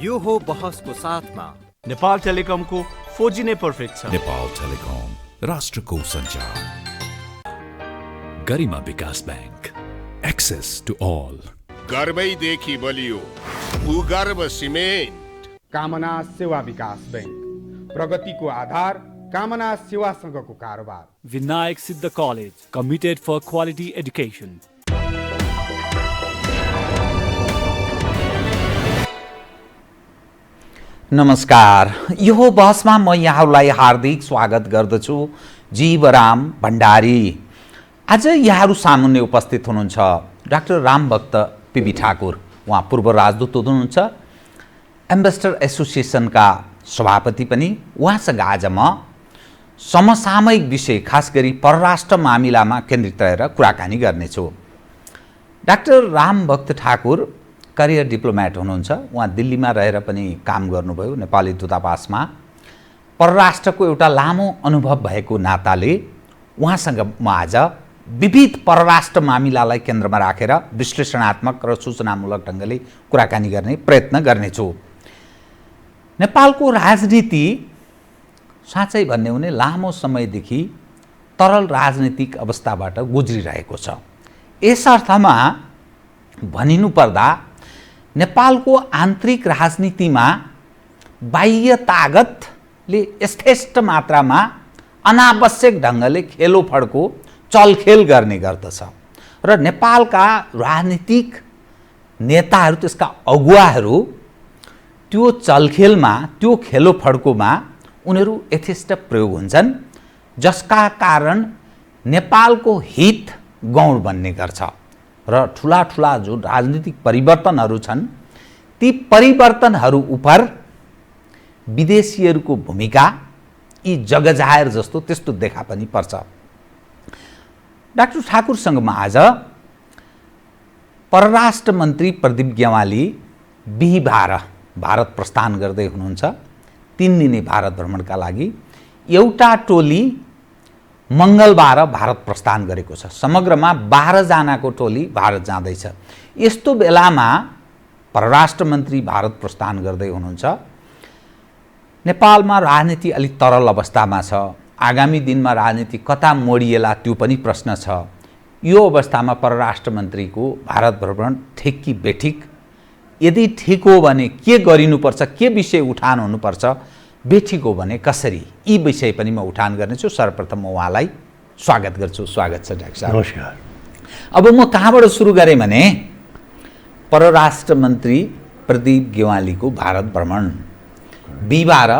यो हो बहसको साथमा नेपाल टेलिकमको 4G नै पर्फेक्ट छ। नेपाल टेलिकम राष्ट्रको सञ्चार। गरिमा विकास बैंक, एक्सेस टु ऑल। गर्वैदेखि बलियो भूगर्भ सिमेन्ट। कामना सेवा विकास बैंक, प्रगतिको आधार कामना सेवासँगको कारोबार। Vinayak Siddha college, committed for quality education. नमस्कार, यो बहसमा म यहाँहरूलाई हार्दिक स्वागत गर्दछु। जीवराम भण्डारी। आज यहाँहरू सामुन्ने उपस्थित हुनुहुन्छ डाक्टर रामभक्त पीबी ठाकुर। उहाँ पूर्व राजदूत हुनुहुन्छ, एम्बेसडर एसोसिएसनका सभापति पनि। उहाँसँग आज म समसामयिक विषय, खास गरी परराष्ट्र मामिलामा केन्द्रित रहेर कुराकानी गर्नेछु। डाक्टर रामभक्त ठाकुर करियर डिप्लोमेट हुनुहुन्छ। उहाँ दिल्लीमा रहेर पनि काम गर्नुभयो, नेपाली दूतावासमा। परराष्ट्रको एउटा लामो अनुभव भएको नाताले उहाँसँग म आज विविध परराष्ट्र मामिलालाई केन्द्रमा राखेर विश्लेषणात्मक र सूचनामूलक ढङ्गले कुराकानी गर्ने प्रयत्न गर्नेछु। नेपालको राजनीति साँच्चै भन्ने हो भने लामो समयदेखि तरल राजनीतिक अवस्थाबाट गुज्रिरहेको छ। यस अर्थमा भनिनुपर्दा नेपालको आन्तरिक राजनीतिमा बाह्य तागतले यथेष्ट मात्रामा अनावश्यक ढङ्गले खेलोफड्को चलखेल गर्ने गर्दछ र नेपालका राजनीतिक नेताहरू, त्यसका अगुवाहरू त्यो चलखेलमा, त्यो खेलोफड्कोमा उनीहरू यथेष्ट प्रयोग हुन्छन्, जसका कारण नेपालको हित गौण बन्ने गर्छ र ठुला ठुला जो राजनीतिक परिवर्तनहरू छन् ती परिवर्तनहरू उपर विदेशीहरूको भूमिका यी जगजाहेर जस्तो त्यस्तो देखा पनि पर्छ। डाक्टर ठाकुरसँग म आज परराष्ट्र मन्त्री प्रदीप गेवाली बिहीबार भारत प्रस्थान गर्दै हुनुहुन्छ, 3 दिने भारत भ्रमणका लागि। एउटा टोली मङ्गलबार भारत प्रस्थान गरेको छ। समग्रमा 12 जनाको टोली भारत जाँदैछ। यस्तो बेलामा परराष्ट्र मन्त्री भारत प्रस्थान गर्दै हुनुहुन्छ। नेपालमा राजनीति अलिक तरल अवस्थामा छ। आगामी दिनमा राजनीति कता मोडिएला त्यो पनि प्रश्न छ। यो अवस्थामा परराष्ट्र मन्त्रीको भारत भ्रमण ठिक कि बेठिक, यदि ठिक हो भने के गरिनुपर्छ, के विषय उठान हुनुपर्छ, बेठिक हो भने कसरी, यी विषय पनि म उठान गर्नेछु। सर्वप्रथम म उहाँलाई स्वागत गर्छु। स्वागत छ डाक्टर साहब। नमस्कार। अब म कहाँबाट सुरु गरेँ भने परराष्ट्र मन्त्री प्रदीप गेवालीको भारत भ्रमण बिहीबार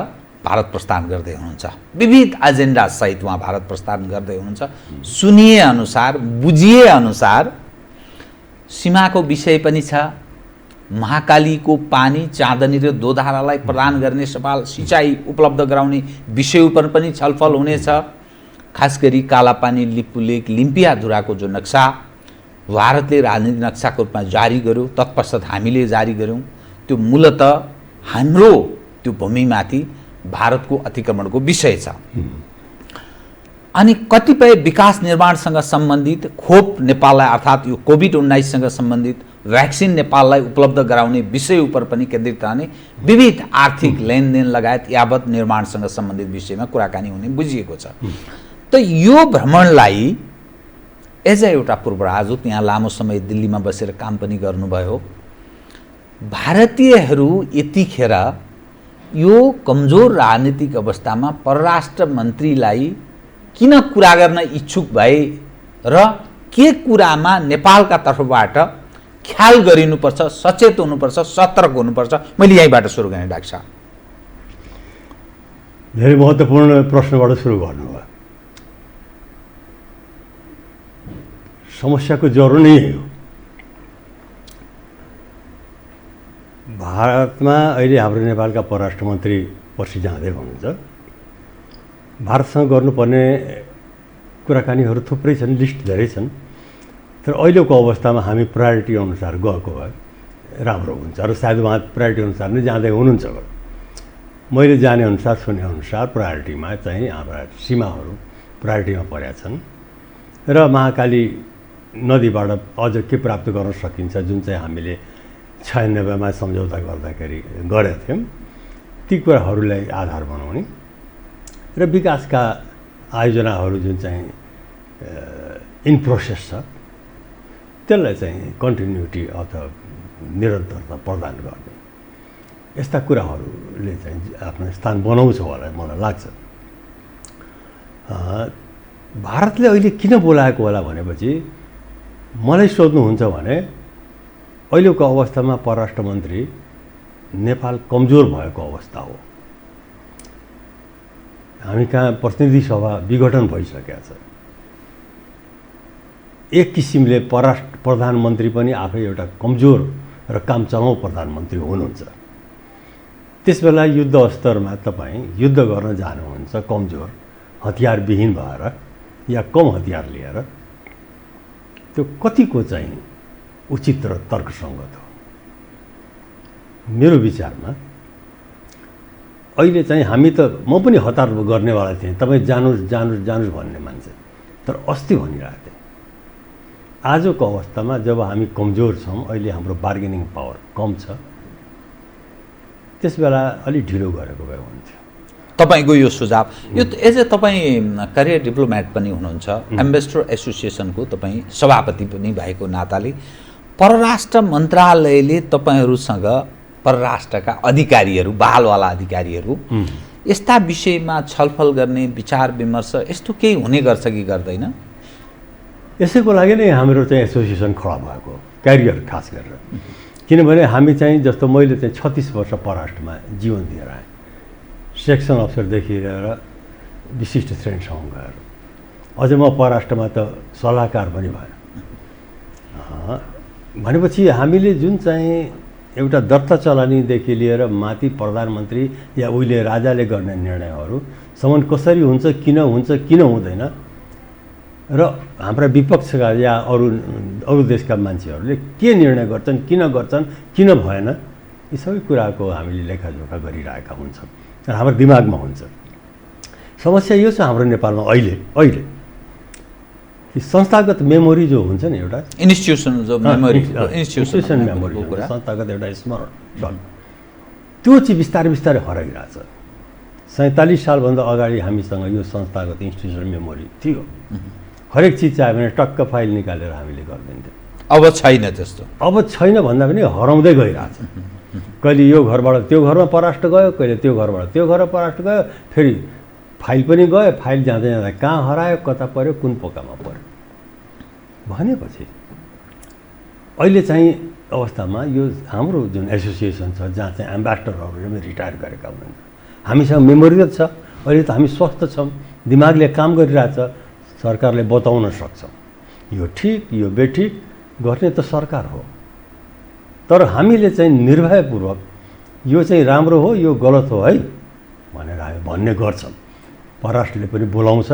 भारत प्रस्थान गर्दै हुनुहुन्छ। विविध एजेन्डा सहित उहाँ भारत प्रस्थान गर्दै हुनुहुन्छ। सुनिए अनुसार, बुझिए अनुसार सीमाको विषय पनि छ, महाकालीको पानी, चाँदनी र दोधारालाई प्रदान गर्ने सवाल, सिँचाइ उपलब्ध गराउने विषय उपर पनि छलफल हुनेछ। खास गरी कालापानी, लिपुलेक, लिम्पियाधुराको जो नक्सा भारतले राजनीतिक नक्साको रूपमा जारी गर्यो, तत्पश्चात हामीले जारी गऱ्यौँ, त्यो मूलतः हाम्रो त्यो भूमिमाथि भारतको अतिक्रमणको विषय छ। अनि कतिपय विकास निर्माणसँग सम्बन्धित खोप नेपाललाई, अर्थात् यो कोभिड-19सँग सम्बन्धित भ्याक्सिन नेपाललाई उपलब्ध गराउने विषय उपर पनि केन्द्रित रहने, विविध आर्थिक लेनदेन लगायत यावत निर्माणसँग सम्बन्धित विषयमा कुराकानी हुने बुझिएको छ। त यो भ्रमणलाई एज एउटा पूर्व राजदूत, यहाँ लामो समय दिल्लीमा बसेर काम पनि गर्नुभयो, भारतीयहरू यतिखेर यो कमजोर राजनीतिक अवस्थामा परराष्ट्र मन्त्रीलाई किन कुरा गर्न इच्छुक भए र के कुरामा नेपालका तर्फबाट ख्याल गरिनुपर्छ, सचेत हुनुपर्छ, सतर्क हुनुपर्छ, मैले यहीँबाट सुरु गरेँ डाक्टर साहब। धेरै महत्त्वपूर्ण प्रश्नबाट सुरु गर्नुभयो। समस्याको जरो नै यही हो। भारतमा अहिले हाम्रो नेपालका परराष्ट्र मन्त्री पर्सि जाँदै हुनुहुन्छ। भारतसँग गर्नुपर्ने कुराकानीहरू थुप्रै छन्, लिस्ट धेरै छन्, तर अहिलेको अवस्थामा हामी प्रायोरिटी अनुसार गएको भए राम्रो हुन्छ र सायद उहाँ प्रायोरिटी अनुसार नै जाँदै हुनुहुन्छ। मैले जाने अनुसार, सुने अनुसार प्रायोरिटीमा चाहिँ हाम्रा सीमाहरू प्रायोरिटीमा परेका छन् र महाकाली नदीबाट अझ के प्राप्त गर्न सकिन्छ, जुन चाहिँ हामीले 96मा सम्झौता गर्दाखेरि गरेका थियौँ ती कुराहरूलाई आधार बनाउने र विकासका आयोजनाहरू जुन चाहिँ इन प्रोसेस छ त्यसलाई चाहिँ कन्टिन्युटी अथवा निरन्तरता प्रदान गर्ने यस्ता कुराहरूले चाहिँ आफ्नो स्थान बनाउँछ होला मलाई लाग्छ। भारतले अहिले किन बोलाएको होला भनेपछि मलाई सोध्नुहुन्छ भने अहिलेको अवस्थामा परराष्ट्र मन्त्री नेपाल कमजोर भएको अवस्था हो। हामी कहाँ प्रतिनिधि सभा विघटन भइसकेको छ। एक किसिमले प्रधानमन्त्री पनि आफै एउटा कमजोर र काम चलाउ प्रधानमन्त्री हुनुहुन्छ। त्यसबेला युद्ध स्तरमा तपाईँ युद्ध गर्न जानुहुन्छ कमजोर हतियारविहीन भएर या कम हतियार लिएर, त्यो कतिको चाहिँ उचित र तर्कसङ्गत हो? मेरो विचारमा अहिले चाहिँ हामी त म पनि हतार गर्नेवाला थिएँ, तपाईँ जानुहोस् जानुहोस् जानुहोस् भन्ने मान्छे, तर अस्ति भनिरहेको थिएँ। आजको अवस्थामा जब हामी कमजोर छौँ, अहिले हाम्रो बार्गेनिङ पावर कम छ, त्यसबेला अलिक ढिलो गरेको भए हुन्थ्यो। तपाईँको यो सुझाव, यो एज ए तपाईँ करियर डिप्लोमेट पनि हुनुहुन्छ, एम्बेसडर एसोसिएसनको तपाईँ सभापति पनि भएको नाताले परराष्ट्र मन्त्रालयले तपाईँहरूसँग परराष्ट्रका अधिकारीहरू, बहालवाला अधिकारीहरू यस्ता विषयमा छलफल गर्ने, विचार विमर्श यस्तो केही हुने गर्छ कि गर्दैन? यसैको लागि नै हाम्रो चाहिँ एसोसिएसन खडा भएको, क्यारियर खास गरेर। किनभने हामी चाहिँ जस्तो मैले चाहिँ 36 वर्ष परराष्ट्रमा जीवन दिएर आएँ, सेक्सन अफिसरदेखि लिएर विशिष्ट श्रेणीसम्म गएर, अझ म परराष्ट्रमा त सल्लाहकार पनि भयो। भनेपछि हामीले जुन चाहिँ एउटा दर्ता चलानीदेखि लिएर माथि प्रधानमन्त्री या उहिले राजाले गर्ने निर्णयहरूसम्म कसरी हुन्छ, किन हुँदैन, र हाम्रा विपक्षका या अरू देशका मान्छेहरूले के निर्णय गर्छन्, किन भएन, यी सबै कुराको हामीले लेखाजोखा गरिरहेका हुन्छौँ र हाम्रो दिमागमा हुन्छ। समस्या यो छ हाम्रो नेपालमा अहिले संस्थागत मेमोरी जो हुन्छ नि, एउटा इन्स्टिट्युसन मेमोरी, संस्थागत एउटा स्मरण, त्यो चाहिँ बिस्तारै हराइरहेछ। 47 सालभन्दा अगाडि हामीसँग यो संस्थागत इन्स्टिट्युसन मेमोरी थियो। हरेक चिज चाहियो भने टक्क फाइल निकालेर हामीले गरिदिन्थ्यौँ। अब छैन त्यस्तो। अब छैन भन्दा पनि हराउँदै गइरहेछ। कहिले यो घरबाट त्यो घरमा परराष्ट्र गयो, कहिले त्यो घरबाट त्यो घर परराष्ट्र गयो, फेरि फाइल पनि गयो, फाइल जाँदै कहाँ हरायो, कता पर्यो, कुन पोकामा पर्यो भनेपछि अहिले चाहिँ अवस्थामा यो हाम्रो जुन एसोसिएसन छ, जहाँ चाहिँ एम्बेसडरहरूले पनि रिटायर गरेका हुनुहुन्छ, हामीसँग मेमोरी त छ, अहिले त हामी स्वस्थ छौँ, दिमागले काम गरिरहेछ, सरकारले बताउन सक्छ यो ठिक यो बेठिक गर्ने त सरकार हो। तर हामीले चाहिँ निर्भयपूर्वक यो चाहिँ राम्रो हो यो गलत हो है भनेर हामी भन्ने गर्छौँ। परराष्ट्रले पनि बोलाउँछ,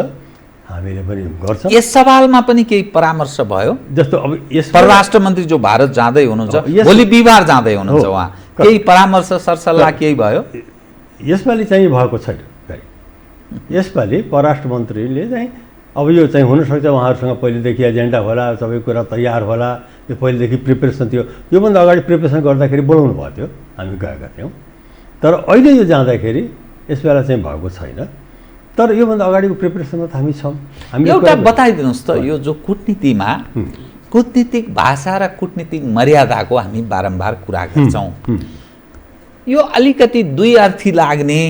हामीले पनि गर्छौँ। यस सवालमा पनि केही परामर्श भयो? जस्तो अब यस परराष्ट्र मन्त्री जो भारत जाँदै हुनुहुन्छ, भोलि बिहिबार जाँदै हुनुहुन्छ, उहाँ केही परामर्श सरसल्लाह केही भयो? यसपालि चाहिँ भएको छैन। यसपालि परराष्ट्र मन्त्रीले चाहिँ अब यो चाहिँ हुनसक्छ उहाँहरूसँग पहिलेदेखि एजेन्डा होला, सबै कुरा तयार होला, यो पहिलेदेखि प्रिपेरेसन थियो, योभन्दा अगाडि प्रिपेरेसन गर्दाखेरि बोलाउनु भएको थियो, हामी गएका थियौँ। तर अहिले यो जाँदाखेरि यसबेला चाहिँ भएको छैन। तर योभन्दा अगाडिको प्रिपेरेसनमा त हामी छौँ। हामी एउटा बताइदिनुहोस् त, यो जो कुटनीतिमा कुटनीतिक भाषा र कुटनीतिक मर्यादाको हामी बारम्बार कुरा गर्छौँ, यो अलिकति दुई अर्थी लाग्ने,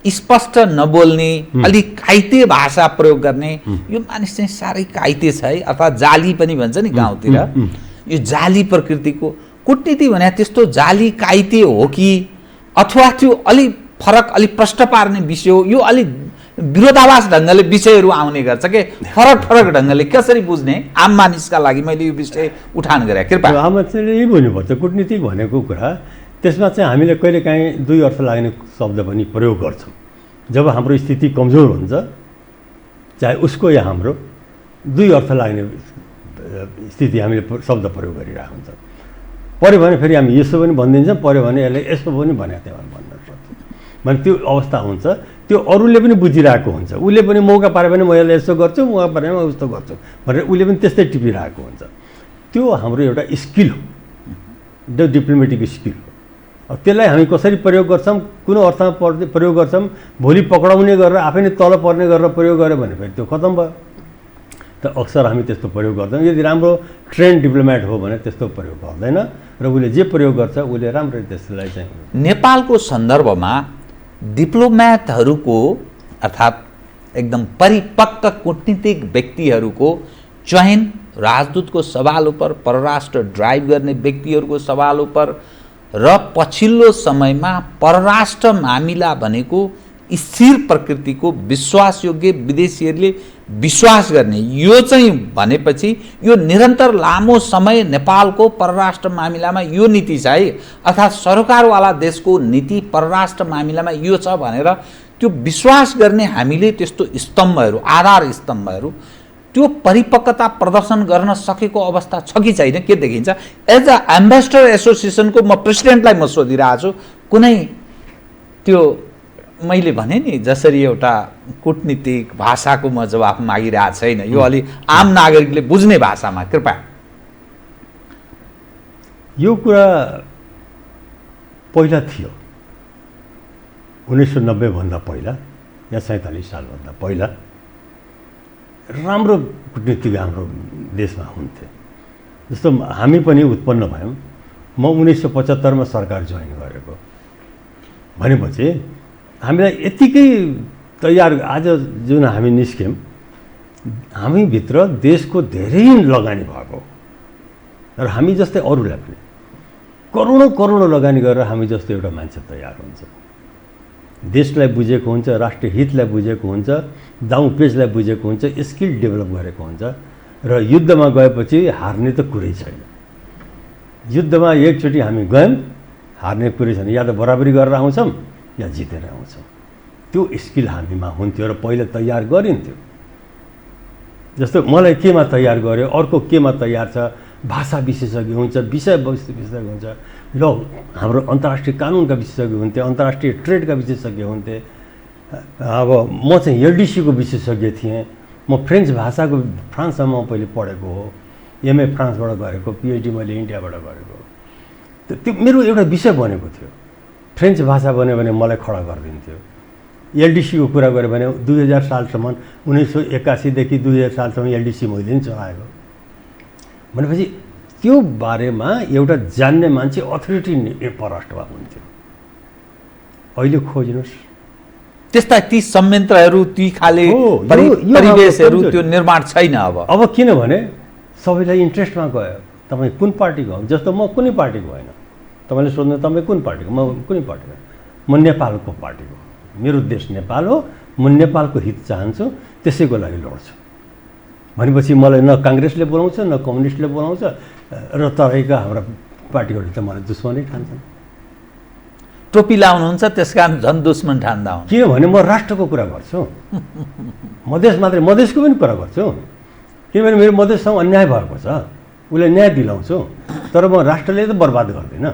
स्पष्ट नबोल्ने, अलिक काइते भाषा प्रयोग गर्ने, यो मानिस चाहिँ साह्रै काइते छ है, अर्थात् जाली पनि भन्छ नि गाउँतिर, यो जाली प्रकृतिको कुटनीति भने त्यस्तो जाली काइते हो कि अथवा त्यो अलिक फरक, अलिक प्रष्ट पार्ने विषय हो? यो अलिक विरोधाभास ढङ्गले विषयहरू आउने गर्छ कि फरक ढङ्गले कसरी बुझ्ने आम मानिसका लागि मैले यो विषय उठान गरेँ। कृपया आम मानिसले यही भन्नुपर्छ, कुटनीति भनेको कुरा त्यसमा चाहिँ हामीले कहिलेकाहीँ दुई अर्थ लाग्ने शब्द पनि प्रयोग गर्छौँ। जब हाम्रो स्थिति कमजोर हुन्छ, चाहे उसको या हाम्रो, दुई अर्थ लाग्ने स्थिति हामीले शब्द प्रयोग गरिरहेको हुन्छ। पऱ्यो भने फेरि हामी यसो पनि भनिदिन्छौँ, पऱ्यो भने यसले यसो पनि भनेको थियो भन्न सक्छौँ। भने त्यो अवस्था हुन्छ, त्यो अरूले पनि बुझिरहेको हुन्छ। उसले पनि मौका पाऱ्यो भने म यसलाई यसो गर्छु, मौका पाऱ्यो भने म उस्तो गर्छु भनेर उसले पनि त्यस्तै टिपिरहेको हुन्छ। त्यो हाम्रो एउटा स्किल हो डिप्लोमेटिक स्किल हो। अब त्यसलाई हामी कसरी प्रयोग गर्छौँ, कुन अर्थमा प्रयोग गर्छौँ, भोलि पक्राउने गरेर आफै नै तल पर्ने गरेर प्रयोग गऱ्यो भने फेरि त्यो खतम भयो। त अक्सर हामी त्यस्तो प्रयोग गर्दैनौँ। यदि राम्रो ट्रेन्ड डिप्लोमेट हो भने त्यस्तो प्रयोग गर्दैन र उसले जे प्रयोग गर्छ उसले राम्ररी त्यसलाई चाहिँ। नेपालको सन्दर्भमा डिप्लोमेटहरूको अर्थात् एकदम परिपक्व कूटनीतिक व्यक्तिहरूको चयन, राजदूतको सवाल उपर, परराष्ट्र ड्राइभ गर्ने व्यक्तिहरूको सवाल उपर र पछिल्लो समयमा परराष्ट्र मामिला भनेको स्थिर प्रकृतिको विश्वासयोग्य विदेशीहरूले विश्वास गर्ने, यो चाहिँ भनेपछि यो निरन्तर लामो समय नेपालको परराष्ट्र मामिलामा यो नीति छ है, अर्थात् सरकारवाला देशको नीति परराष्ट्र मामिलामा यो छ भनेर त्यो विश्वास गर्ने हामीले त्यस्तो स्तम्भहरू, आधार स्तम्भहरू, त्यो परिपक्वता प्रदर्शन गर्न सकेको अवस्था छ कि छैन के देखिन्छ? एज अ एम्बेसडर एसोसिएसनको म प्रेसिडेन्टलाई म सोधिरहेको छु, कुनै त्यो मैले भने नि जसरी एउटा कूटनीतिक भाषाको म जवाफ मागिरहेको छैन, यो अलि आम नागरिकले बुझ्ने भाषामा कृपया। यो कुरा पहिला थियो 1990 भन्दा पहिला या 47 सालभन्दा पहिला राम्रो कूटनीतिक हाम्रो देशमा हुन्थे। जस्तो हामी पनि उत्पन्न भयौँ, म 1975 मा सरकार जोइन गरेको भनेपछि हामीलाई यतिकै तयार, आज जुन हामी निस्क्यौँ हामीभित्र देशको धेरै लगानी भएको र हामी जस्तै अरूलाई पनि करोडौँ लगानी गरेर हामी जस्तो एउटा मान्छे तयार हुन्छ, देशलाई बुझेको हुन्छ, राष्ट्रिय हितलाई बुझेको हुन्छ, दाउँ पेचलाई बुझेको हुन्छ, स्किल डेभलप गरेको हुन्छ र युद्धमा गएपछि हार्ने त कुरै छैन। युद्धमा एकचोटि हामी गयौँ, हार्ने कुरै छैन, या त बराबरी गरेर आउँछौँ या जितेर आउँछौँ। त्यो स्किल हामीमा हुन्थ्यो र पहिला तयार गरिन्थ्यो। जस्तो मलाई केमा तयार गर्यो, अर्को केमा तयार छ, भाषा विशेषज्ञ हुन्छ, विषयवस्तु विशेषज्ञ हुन्छ, ल हाम्रो अन्तर्राष्ट्रिय कानुनका विशेषज्ञ हुन्थे, अन्तर्राष्ट्रिय ट्रेडका विशेषज्ञ हुन्थे। अब म चाहिँ एलडिसीको विशेषज्ञ थिएँ, म फ्रेन्च भाषाको फ्रान्समा पहिले पढेको हो, एमए फ्रान्सबाट गरेको, पिएचडी मैले इन्डियाबाट गरेको। त्यो मेरो एउटा विषय बनेको थियो। फ्रेन्च भाषा बन्यो भने मलाई खडा गरिदिन्थ्यो। एलडिसीको कुरा गऱ्यो भने 2000 सालसम्म 1981 देखि 2000 सालसम्म एलडिसी मैले पनि चलाएको भनेपछि त्यो बारेमा एउटा जान्ने मान्छे अथोरिटी परराष्ट्रमा हुन्थ्यो। अहिले खोज्नुहोस् त्यस्ता ती संयन्त्रहरू, ती खाले परिवेशहरू त्यो निर्माण छैन। अब किनभने सबैलाई इन्ट्रेस्टमा गयो। तपाईँ कुन पार्टीको हो? जस्तो म कुनै पार्टीको होइन, तपाईँले सोध्नु तपाईँ कुन पार्टीको? म कुनै पार्टीको, म नेपालको पार्टीको, मेरो देश नेपाल हो, म नेपालको हित चाहन्छु, त्यसैको लागि लड्छु भनेपछि मलाई न काङ्ग्रेसले बोलाउँछ न कम्युनिस्टले बोलाउँछ र तराईका हाम्रा पार्टीहरूले त मलाई दुश्मनै ठान्छन्। टोपी लाउनुहुन्छ त्यस कारण झन् दुश्मन ठान्दा हुन्। किनभने म राष्ट्रको कुरा गर्छु, मधेस मात्रै, मधेसको पनि कुरा गर्छु, किनभने मेरो मधेससँग अन्याय भएको छ, उसलाई न्याय दिलाउँछु। तर म राष्ट्रले त बर्बाद गर्दिनँ,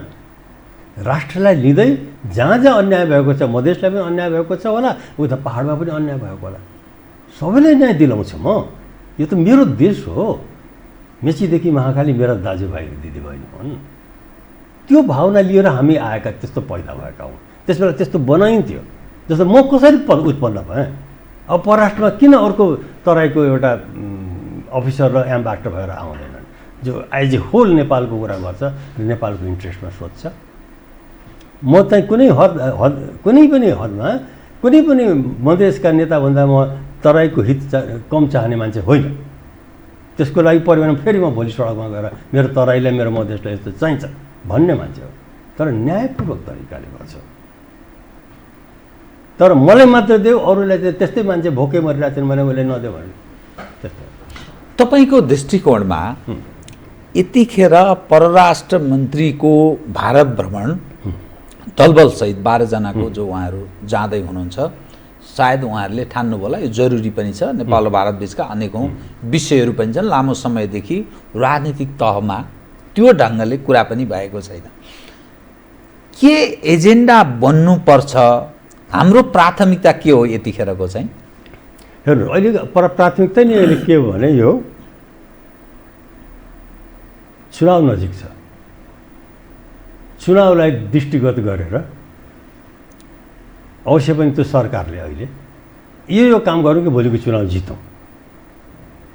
राष्ट्रलाई लिँदै जहाँ जहाँ अन्याय भएको छ, मधेसलाई पनि अन्याय भएको छ होला, उता पहाडमा पनि अन्याय भएको होला, सबैलाई न्याय दिलाउँछु म। यो त मेरो देश हो, मेचीदेखि महाकाली मेरा दाजुभाइ दिदीबहिनी हुन्। त्यो भावना लिएर हामी आएका, त्यस्तो पैदा भएका हौँ। त्यसबेला त्यस्तो बनाइन्थ्यो। जस्तो म कसरी उत्पन्न भएँ, अब परराष्ट्रमा किन अर्को तराईको एउटा अफिसर र एम्बेसडर भएर आउँदैनन्, जो एज ए होल नेपालको कुरा गर्छ, नेपालको इन्ट्रेस्टमा सोध्छ। म चाहिँ कुनै कुनै पनि हदमा कुनै पनि मधेसका नेताभन्दा म तराईको हित कम चाहने मान्छे होइन। त्यसको लागि पऱ्यो भने फेरि म भोलि सडकमा गएर मेरो तराईलाई, मेरो मधेसलाई यस्तो चाहिन्छ भन्ने मान्छे हो, तर न्यायपूर्वक तरिकाले गर्छ। तर मलाई मात्र देऊ, अरूलाई चाहिँ त्यस्तै मान्छे भोकै मरिरहेको छन् भने उसले नदेऊ भने त्यस्तो। तपाईँको दृष्टिकोणमा यतिखेर परराष्ट्र मन्त्रीको भारत भ्रमण दलबलसहित 12 जनाको जो उहाँहरू जाँदै हुनुहुन्छ, सायद उहाँहरूले ठान्नुभयो होला यो जरुरी पनि छ। नेपाल र भारत बिचका अनेकौँ विषयहरू पनि छन्, लामो समयदेखि राजनीतिक तहमा त्यो ढङ्गले कुरा पनि भएको छैन। के एजेन्डा बन्नुपर्छ? हाम्रो प्राथमिकता के हो यतिखेरको चाहिँ? हेर्नु, अहिले प्राथमिकता नि अहिले के हो भने यो चुनाव नजिक छ, चुनावलाई दृष्टिगत गरेर अवश्य पनि त्यो सरकारले अहिले यो काम गरौँ कि भोलिको चुनाव जितौँ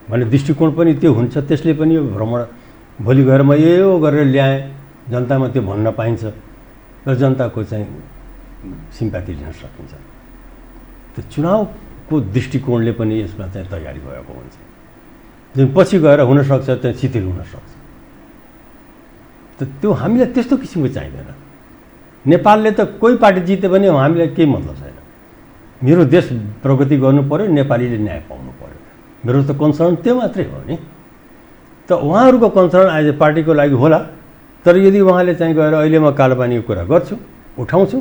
भन्ने दृष्टिकोण पनि त्यो हुन्छ। त्यसले पनि यो भ्रमण भोलि गएर म यो गरेर ल्याएँ जनतामा त्यो भन्न पाइन्छ र जनताको चाहिँ सिम्प्याथी लिन सकिन्छ। त्यो चुनावको दृष्टिकोणले पनि यसमा चाहिँ तयारी भएको हुन्छ, जुन पछि गएर हुनसक्छ त्यहाँ शिथिल हुनसक्छ। त्यो हामीलाई त्यस्तो किसिमको चाहिँदैन। नेपालले त कोही पार्टी जिते भने हामीलाई केही मतलब छैन। मेरो देश प्रगति गर्नु पऱ्यो, नेपालीले न्याय पाउनु पऱ्यो, मेरो त कन्सर्न त्यो मात्रै हो नि। त उहाँहरूको कन्सर्न आज पार्टीको लागि होला, तर यदि उहाँले चाहिँ गएर अहिले म कालोपानीको कुरा गर्छु, उठाउँछु,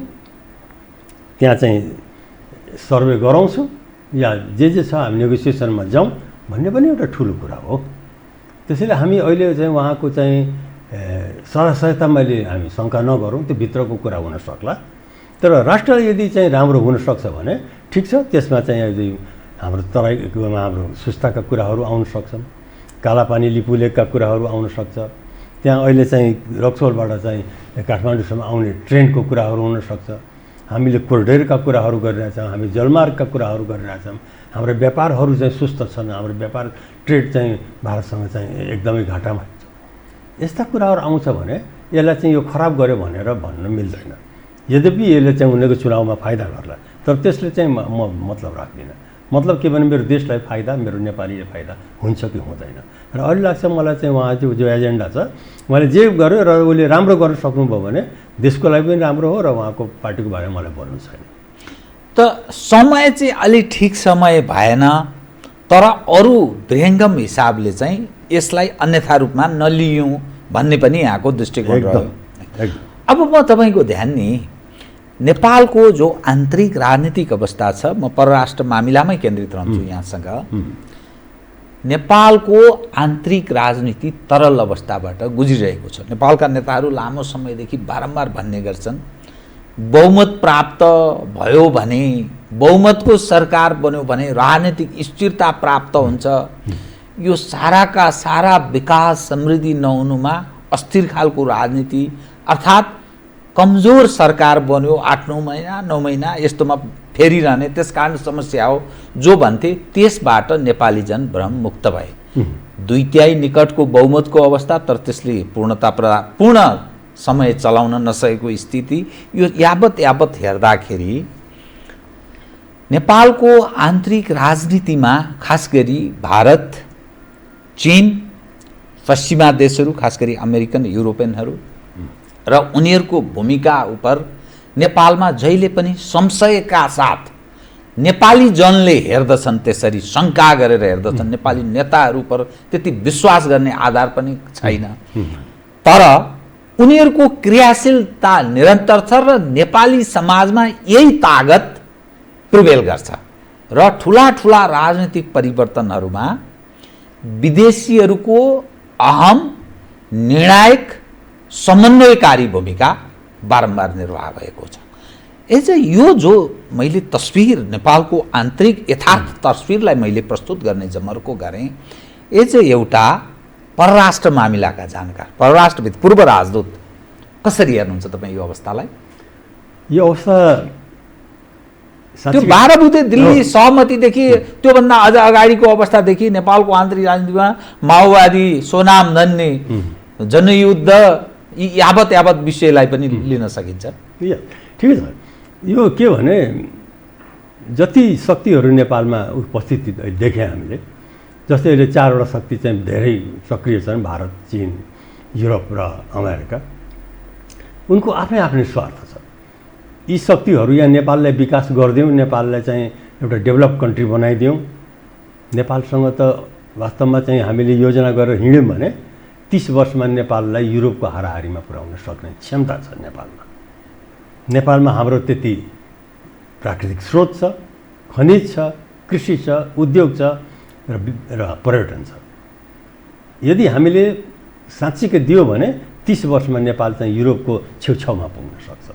त्यहाँ चाहिँ सर्वे गराउँछु या जे छ हामी नेगोसिएसनमा जाउँ भन्ने पनि एउटा ठुलो कुरा हो। त्यसैले हामी अहिले चाहिँ उहाँको चाहिँ सहायता मैले हामी शङ्का नगरौँ, त्यो भित्रको कुरा हुन सक्ला। तर राष्ट्र यदि चाहिँ राम्रो हुनसक्छ भने ठिक छ, त्यसमा चाहिँ यदि हाम्रो तराईमा हाम्रो सुस्ताका कुराहरू आउन सक्छन्, कालापानी लिपुलेकका कुराहरू आउन सक्छ, त्यहाँ अहिले चाहिँ रक्सोलबाट चाहिँ काठमाडौँसम्म आउने ट्रेनको कुराहरू हुनसक्छ, हामीले कोरिडोरका कुराहरू गरिरहेछौँ, हामी जलमार्गका कुराहरू गरिरहेछौँ, हाम्रो व्यापारहरू चाहिँ सुस्त छन्, हाम्रो व्यापार ट्रेड चाहिँ भारतसँग चाहिँ एकदमै घाटामा छ। यस्ता कुराहरू आउँछ भने यसलाई चाहिँ यो खराब गर्यो भनेर भन्न मिल्दैन। यद्यपि यसले चाहिँ उनीहरूको चुनावमा फाइदा गर्ला, तर त्यसले चाहिँ म मतलब राख्दिनँ। मतलब के भने मेरो देशलाई फाइदा, मेरो नेपालीले फाइदा हुन्छ कि हुँदैन। र अहिले लाग्छ मलाई चाहिँ उहाँको जो एजेन्डा छ उहाँले जे गर्यो र उसले राम्रो गर्न सक्नुभयो भने देशको लागि पनि राम्रो हो र उहाँको पार्टीको बारेमा मलाई बोल्नु छैन। त समय चाहिँ अलिक ठिक समय भएन, तर अरू विहङ्गम हिसाबले चाहिँ यसलाई अन्यथा रूपमा नलियौँ भन्ने पनि यहाँको दृष्टिकोण रह्यो। अब म तपाईँको ध्यान नि नेपालको जो आन्तरिक राजनीतिक अवस्था छ, म परराष्ट्र मामिलामै केन्द्रित रहन्छु यहाँसँग। नेपालको आन्तरिक राजनीति तरल अवस्थाबाट गुज्रिरहेको छ। नेपालका नेताहरू लामो समयदेखि बारम्बार भन्ने गर्छन् बहुमत प्राप्त भयो भने, बहुमतको सरकार बन्यो भने राजनीतिक स्थिरता प्राप्त हुन्छ। यो साराका सारा विकास समृद्धि नहुनुमा अस्थिर खालको राजनीति अर्थात् कमजोर सरकार बन्यो 8-9 महिना 9 महिना यस्तोमा फेरिरहने, त्यस कारण समस्या हो जो भन्थे। त्यसबाट नेपाली जन भ्रम मुक्त भए। 2/3 निकटको बहुमतको अवस्था, तर त्यसले पूर्ण समय चलाउन नसकेको स्थिति, यो यावत हेर्दाखेरि नेपालको आन्तरिक राजनीतिमा खास गरी भारत, चीन, पश्चिमा देशहरू खास गरी अमेरिकन युरोपियनहरू र उनीहरूको भूमिका उप नेपालमा जहिले पनि संशयका साथ नेपाली जनले हेर्दछन्, त्यसरी शङ्का गरेर हेर्दछन्। नेपाली नेताहरू पर त्यति विश्वास गर्ने आधार पनि छैन, तर उनीहरूको क्रियाशीलता निरन्तर छ र नेपाली समाजमा यही तागत प्रिभेल गर्छ र ठुला राजनीतिक परिवर्तनहरूमा विदेशीहरूको अहम निर्णायक समन्वयकारी भूमिका बारम्बार निर्वाह भएको छ। यो जो मैले तस्विर नेपालको आन्तरिक यथार्थ तस्विरलाई मैले प्रस्तुत गर्ने जमर्को गरेँ, यो चाहिँ एउटा परराष्ट्र मामिलाका जानकार, परराष्ट्रविद, पूर्व राजदूत, कसरी हेर्नुहुन्छ तपाईँ यो अवस्थालाई? यो अवस्था त्यो 12 बुँदे दिल्ली सहमतिदेखि त्योभन्दा अझ अगाडिको अवस्थादेखि नेपालको आन्तरिक राजनीतिमा माओवादी, सोनाम धन्ने, जनयुद्ध यावत विषयलाई पनि लिन सकिन्छ। ठिकै छ। यो के भने जति शक्तिहरू नेपालमा उपस्थित देखे हामीले, जस्तै अहिले 4वटा शक्ति चाहिँ धेरै सक्रिय छन्, भारत, चीन, युरोप र अमेरिका। उनको आफ्नै स्वार्थ छ। यी शक्तिहरू यहाँ नेपाललाई विकास गरिदिउँ, नेपाललाई चाहिँ एउटा डेभलप कन्ट्री बनाइदिउँ। नेपालसँग त वास्तवमा चाहिँ हामीले योजना गरेर हिँड्यौँ भने 30 वर्षमा नेपाललाई युरोपको हाराहारीमा पुर्याउन सक्ने क्षमता छ नेपालमा। नेपालमा हाम्रो त्यति प्राकृतिक स्रोत छ, खनिज छ, कृषि छ, उद्योग छ र पर्यटन छ। यदि हामीले साँच्चीकै दियो भने 30 वर्षमा नेपाल चाहिँ युरोपको छेउछाउमा पुग्न सक्छ,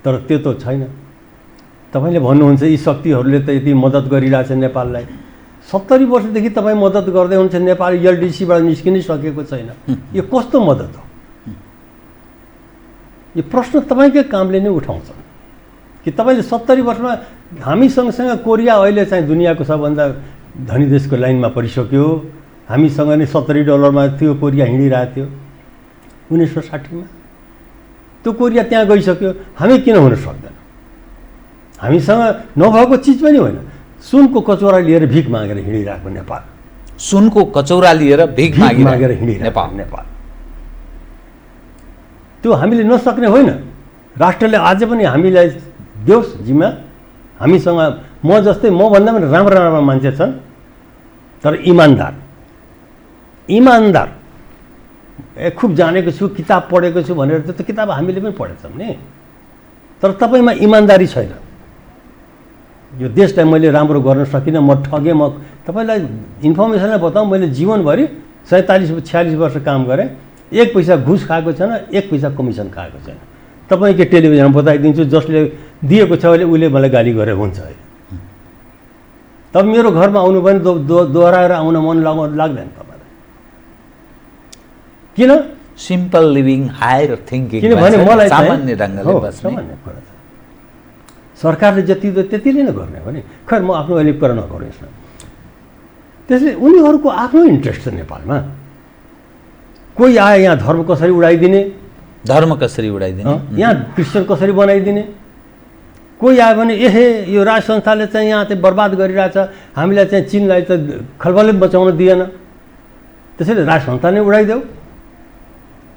तर त्यो त छैन। तपाईँले भन्नुहुन्छ यी शक्तिहरूले त यति मद्दत गरिरहेछ नेपाललाई। 70 वर्षदेखि तपाईँ मद्दत गर्दै हुनुहुन्छ, नेपाल एलडिसीबाट निस्किनै सकेको छैन। यो कस्तो मद्दत हो? यो प्रश्न तपाईँकै कामले नै उठाउँछ कि तपाईँले 70 वर्षमा हामी सँगसँग कोरिया अहिले चाहिँ दुनियाँको सबभन्दा धनी देशको लाइनमा परिसक्यो। हामीसँग नै $70 थियो कोरिया हिँडिरहेको थियो 1960 त्यो कोरिया त्यहाँ गइसक्यो। हामी किन हुन सक्दैन? हामीसँग नभएको चिज पनि होइन, सुनको कचौरा लिएर भिख मागेर हिँडिरहेको नेपाल। सुनको कचौरा लिएर भिख मागेर हिँडिरहेको नेपाल। त्यो हामीले नसक्ने होइन। राष्ट्रले आज पनि हामीलाई देओस् जिम्मा। हामीसँग म जस्तै मभन्दा पनि राम्रो राम्रो मान्छे छन्, तर इमान्दार खुब जानेको छु, किताब पढेको छु भनेर त्यो किताब हामीले पनि पढेछौँ नि, तर तपाईँमा इमान्दारी छैन। यो देशलाई मैले राम्रो गर्न सकिनँ, म ठगेँ। म तपाईँलाई इन्फर्मेसनलाई बताऊँ, मैले जीवनभरि 47-46 वर्ष काम गरेँ, 1 पैसा घुस खाएको छैन, 1 पैसा कमिसन खाएको छैन। तपाईँको टेलिभिजनमा बताइदिन्छु, जसले दिएको छ भने उसले मलाई गाली गरेर हुन्छ है। तब मेरो घरमा आउनु पनि दोहोऱ्याएर आउन मन लाग्दैन तपाईँलाई। किन? सिम्पल लिभिङ, हायर थिङ्किङ, किनभने मलाई सामान्य ढङ्गले बस्ने कुरा छ। सरकारले जति त्यति नै गर्ने हो नि। खैर म आफ्नो अहिले कुरा नगरौँ यसमा। त्यसले उनीहरूको आफ्नो इन्ट्रेस्ट छ नेपालमा। कोही आए यहाँ धर्म कसरी उडाइदिने, यहाँ क्रिस्चियन कसरी बनाइदिने। कोही आयो भने एहे यो राज संस्थाले चाहिँ यहाँ चाहिँ बर्बाद गरिरहेछ, हामीलाई चाहिँ चीनलाई त खलबलै बचाउन दिएन, त्यसैले राज संस्था नै उडाइदेऊ।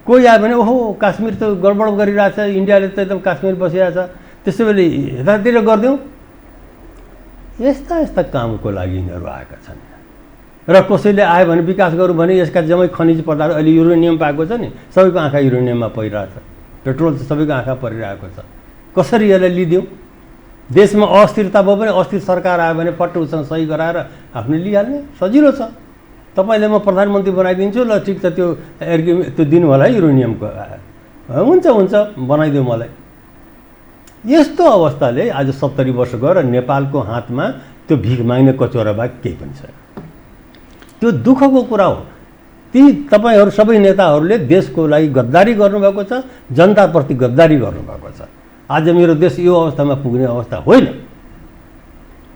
कोही आयो भने ओहो काश्मीर त गडबड गरिरहेछ, इन्डियाले त एकदम काश्मीर बसिरहेछ, त्यसै बेला यतातिर गरिदेऊ। यस्ता कामको लागि यिनीहरू आएका छन्। र कसैले आयो भने विकास गरौँ भने यसका जम्मै खनिज पदार्थ, अहिले युरेनियम पाएको छ नि, सबैको आँखा युरेनियममा परिरहेछ, पेट्रोल त सबैको आँखा परिरहेको छ। कसरी यसलाई लिदिउँ? देशमा अस्थिरता भयो भने अस्थिर सरकार आयो भने पट्ट उसँग सही गराएर आफूले लिइहाल्ने सजिलो छ। तपाईँले म प्रधानमन्त्री बनाइदिन्छु, ल ठिक छ, त्यो दिनु होला है युरेनियमको, हुन्छ बनाइदिउँ मलाई। यस्तो अवस्थाले आज 70 वर्ष गएर नेपालको हातमा त्यो भिख माग्ने कचौरा बाहेक केही पनि छैन। त्यो दुःखको कुरा हो। ती तपाईँहरू सबै नेताहरूले देशको लागि गद्दारी गर्नुभएको छ, जनताप्रति गद्दारी गर्नुभएको छ। आज मेरो देश यो अवस्थामा पुग्ने अवस्था होइन।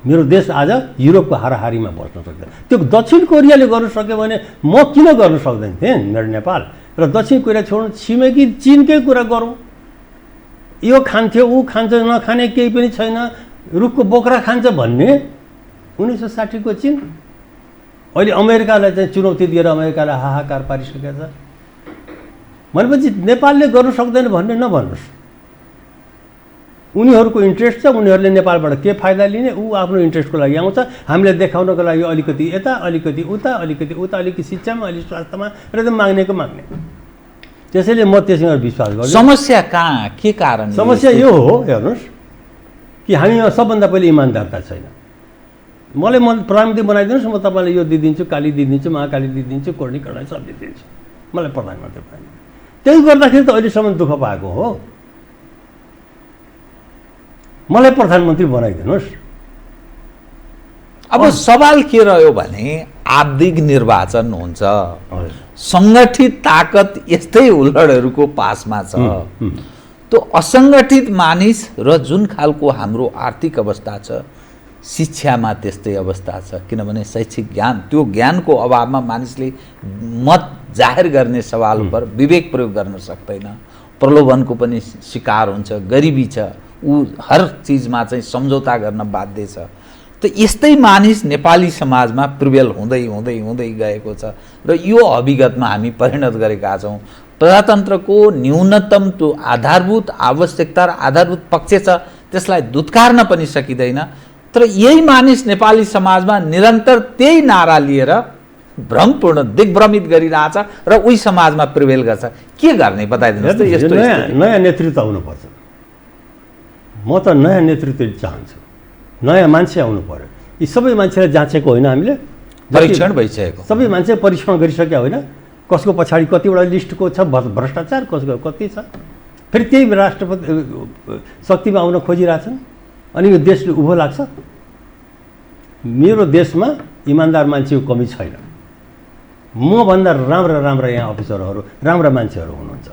मेरो देश आज युरोपको हाराहारीमा बस्न सक्दैन। त्यो दक्षिण कोरियाले गर्न सक्यो भने म किन गर्न सक्दैन थिएँ मेरो नेपाल? र दक्षिण कोरिया छोड्नु, छिमेकी चीनकै कुरा गरौँ। यो खान्थ्यो, ऊ खान्छ, नखाने केही पनि छैन, रुखको बोक्रा खान्छ भन्ने 1960 को चीन। अहिले अमेरिकालाई चाहिँ चुनौती दिएर अमेरिकालाई हाहाकार पारिसकेको छ भनेपछि नेपालले गर्न सक्दैन भन्ने नभन्नुहोस्। उनीहरूको इन्ट्रेस्ट छ, उनीहरूले नेपालबाट के फाइदा लिने, ऊ आफ्नो इन्ट्रेस्टको लागि आउँछ। हामीलाई देखाउनको लागि अलिकति यता, अलिकति उता, अलिकति शिक्षामा, अलिकति स्वास्थ्यमा र एकदम माग्नेको माग्ने। त्यसैले म त्यसमा विश्वास गर्छु। समस्या कहाँ, के कारण? समस्या यो हो, हेर्नुहोस् कि हामीमा सबभन्दा पहिले इमान्दारता छैन। मलाई प्रधानमन्त्री बनाइदिनुहोस्, म तपाईँलाई यो दिइदिन्छु, काली दिइदिन्छु, महाकाली दिइदिन्छु, कोर्णी कडाई सब दिइदिन्छु, मलाई प्रधानमन्त्री बनाइदिनु। त्यही गर्दाखेरि त अहिलेसम्म दुःख पाएको हो। मलाई प्रधानमन्त्री बनाइदिनुहोस्। अब सवाल के रह्यो भने आवधिक निर्वाचन हुन्छ, सङ्गठित ताकत यस्तै हुल्लडहरूको पासमा छ। त्यो असङ्गठित मानिस र जुन खालको हाम्रो आर्थिक अवस्था छ, शिक्षामा त्यस्तै अवस्था छ, किनभने शैक्षिक ज्ञान, त्यो ज्ञानको अभावमा मानिसले मत जाहेर गर्ने सवाल पर विवेक प्रयोग गर्न सक्दैन, प्रलोभनको पनि शिकार हुन्छ, गरिबी छ, ऊ हर चिजमा चाहिँ सम्झौता गर्न बाध्य छ। त यस्तै मानिस नेपाली समाजमा प्रिभेल हुँदै हुँदै हुँदै गएको छ र यो अभिगतमा हामी परिणत गरेका छौँ। प्रजातन्त्रको न्यूनतम त्यो आधारभूत आवश्यकता र आधारभूत पक्ष छ, त्यसलाई दुत्कार्न पनि सकिँदैन। तर यही मानिस नेपाली समाजमा निरन्तर त्यही नारा लिएर भ्रमपूर्ण दिग्भ्रमित गरिरहेछ र उही समाजमा प्रिभेल गर्छ। के गर्ने बताइदिनुहोस् त? यस्तो नयाँ नेतृत्व आउनुपर्छ। म त नयाँ नेतृत्व चाहन्छु, नयाँ मान्छे आउनु पर्यो। यी सबै मान्छेलाई जाँचेको होइन, हामीले परीक्षण भइसकेको, सबै मान्छे परीक्षण गरिसक्यो होइन। कसको पछाडि कतिवटा लिस्टको छ भ्रष्टाचार, कसको कति छ, फेरि त्यही राष्ट्रपति शक्तिमा आउन खोजिरहेछन् अनि यो देशले उभो लाग्छ। मेरो देशमा इमान्दार मान्छेको कमी छैन। मभन्दा राम्रा यहाँ अफिसरहरू, राम्रा मान्छेहरू हुनुहुन्छ।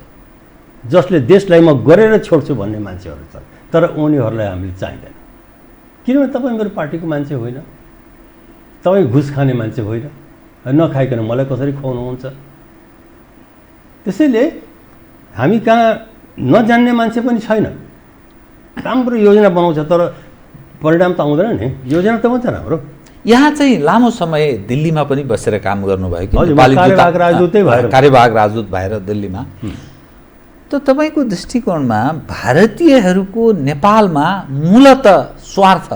जसले देशलाई म गरेर छोड्छु भन्ने मान्छेहरू छन्, तर उनीहरूलाई हामीले चाहिँदैन। किनभने तपाईँ मेरो पार्टीको मान्छे होइन, तपाईँ घुस खाने मान्छे होइन, नखाइकन मलाई कसरी खुवाउनुहुन्छ। त्यसैले हामी कहाँ नजान्ने मान्छे पनि छैन, राम्रो योजना बनाउँछ तर परिणाम त आउँदैन नि। योजना त हुन्छ राम्रो। यहाँ चाहिँ लामो समय दिल्लीमा पनि बसेर काम गर्नुभयो कि? हजुर, नेपाली कार्यवाहक राजदूतै भएर। कार्यवाहक राजदूत भएर दिल्लीमा। त तपाईँको दृष्टिकोणमा भारतीयहरूको नेपालमा मूलत स्वार्थ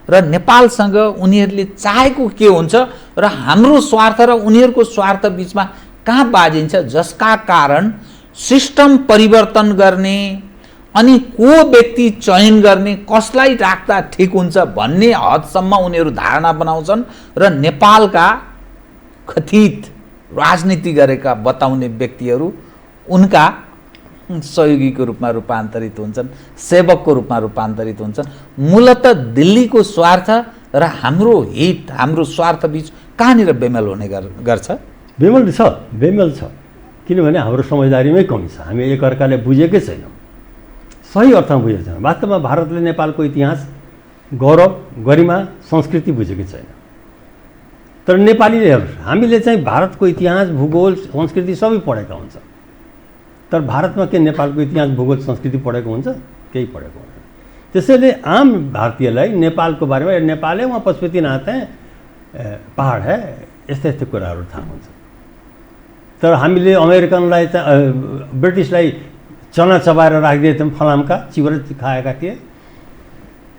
र नेपालसँग उनीहरूले चाहेको के हुन्छ र हाम्रो स्वार्थ र उनीहरूको स्वार्थ बिचमा कहाँ बाजिन्छ, जसका कारण सिस्टम परिवर्तन गर्ने अनि को व्यक्ति चयन गर्ने, कसलाई राख्दा ठिक हुन्छ भन्ने हदसम्म उनीहरू धारणा बनाउँछन् र नेपालका कथित राजनीति गरेका बताउने व्यक्तिहरू उनका सहयोगीको रूपमा रूपान्तरित हुन्छन्, सेवकको रूपमा रूपान्तरित हुन्छन्। मूलतः दिल्लीको स्वार्थ र हाम्रो हित, हाम्रो स्वार्थ बिच कहाँनिर बेमेल हुने गर्छ? बेमेल छ, किनभने हाम्रो समझदारीमै कमी छ। हामी एकअर्काले बुझेकै छैनौँ, सही अर्थमा बुझेको छैन। वास्तवमा भारतले नेपालको इतिहास, गौरव, गरिमा, संस्कृति बुझेकै छैन। तर नेपालीहरू हामीले चाहिँ भारतको इतिहास, भूगोल, संस्कृति सबै पढेका हुन्छ, तर भारतमा के नेपालको इतिहास, भूगोल, संस्कृति पढेको हुन्छ? केही पढेको हुँदैन। त्यसैले आम भारतीयलाई नेपालको बारेमा नेपाल है वहाँ पशुपतिनाथ है, पहाड है, यस्ता यस्ता कुराहरू थाहा हुन्छ। तर हामीले अमेरिकनलाई ब्रिटिसलाई चना चबाएर राखिदिए थियौँ, फलामका चिउरा खाएका थिए।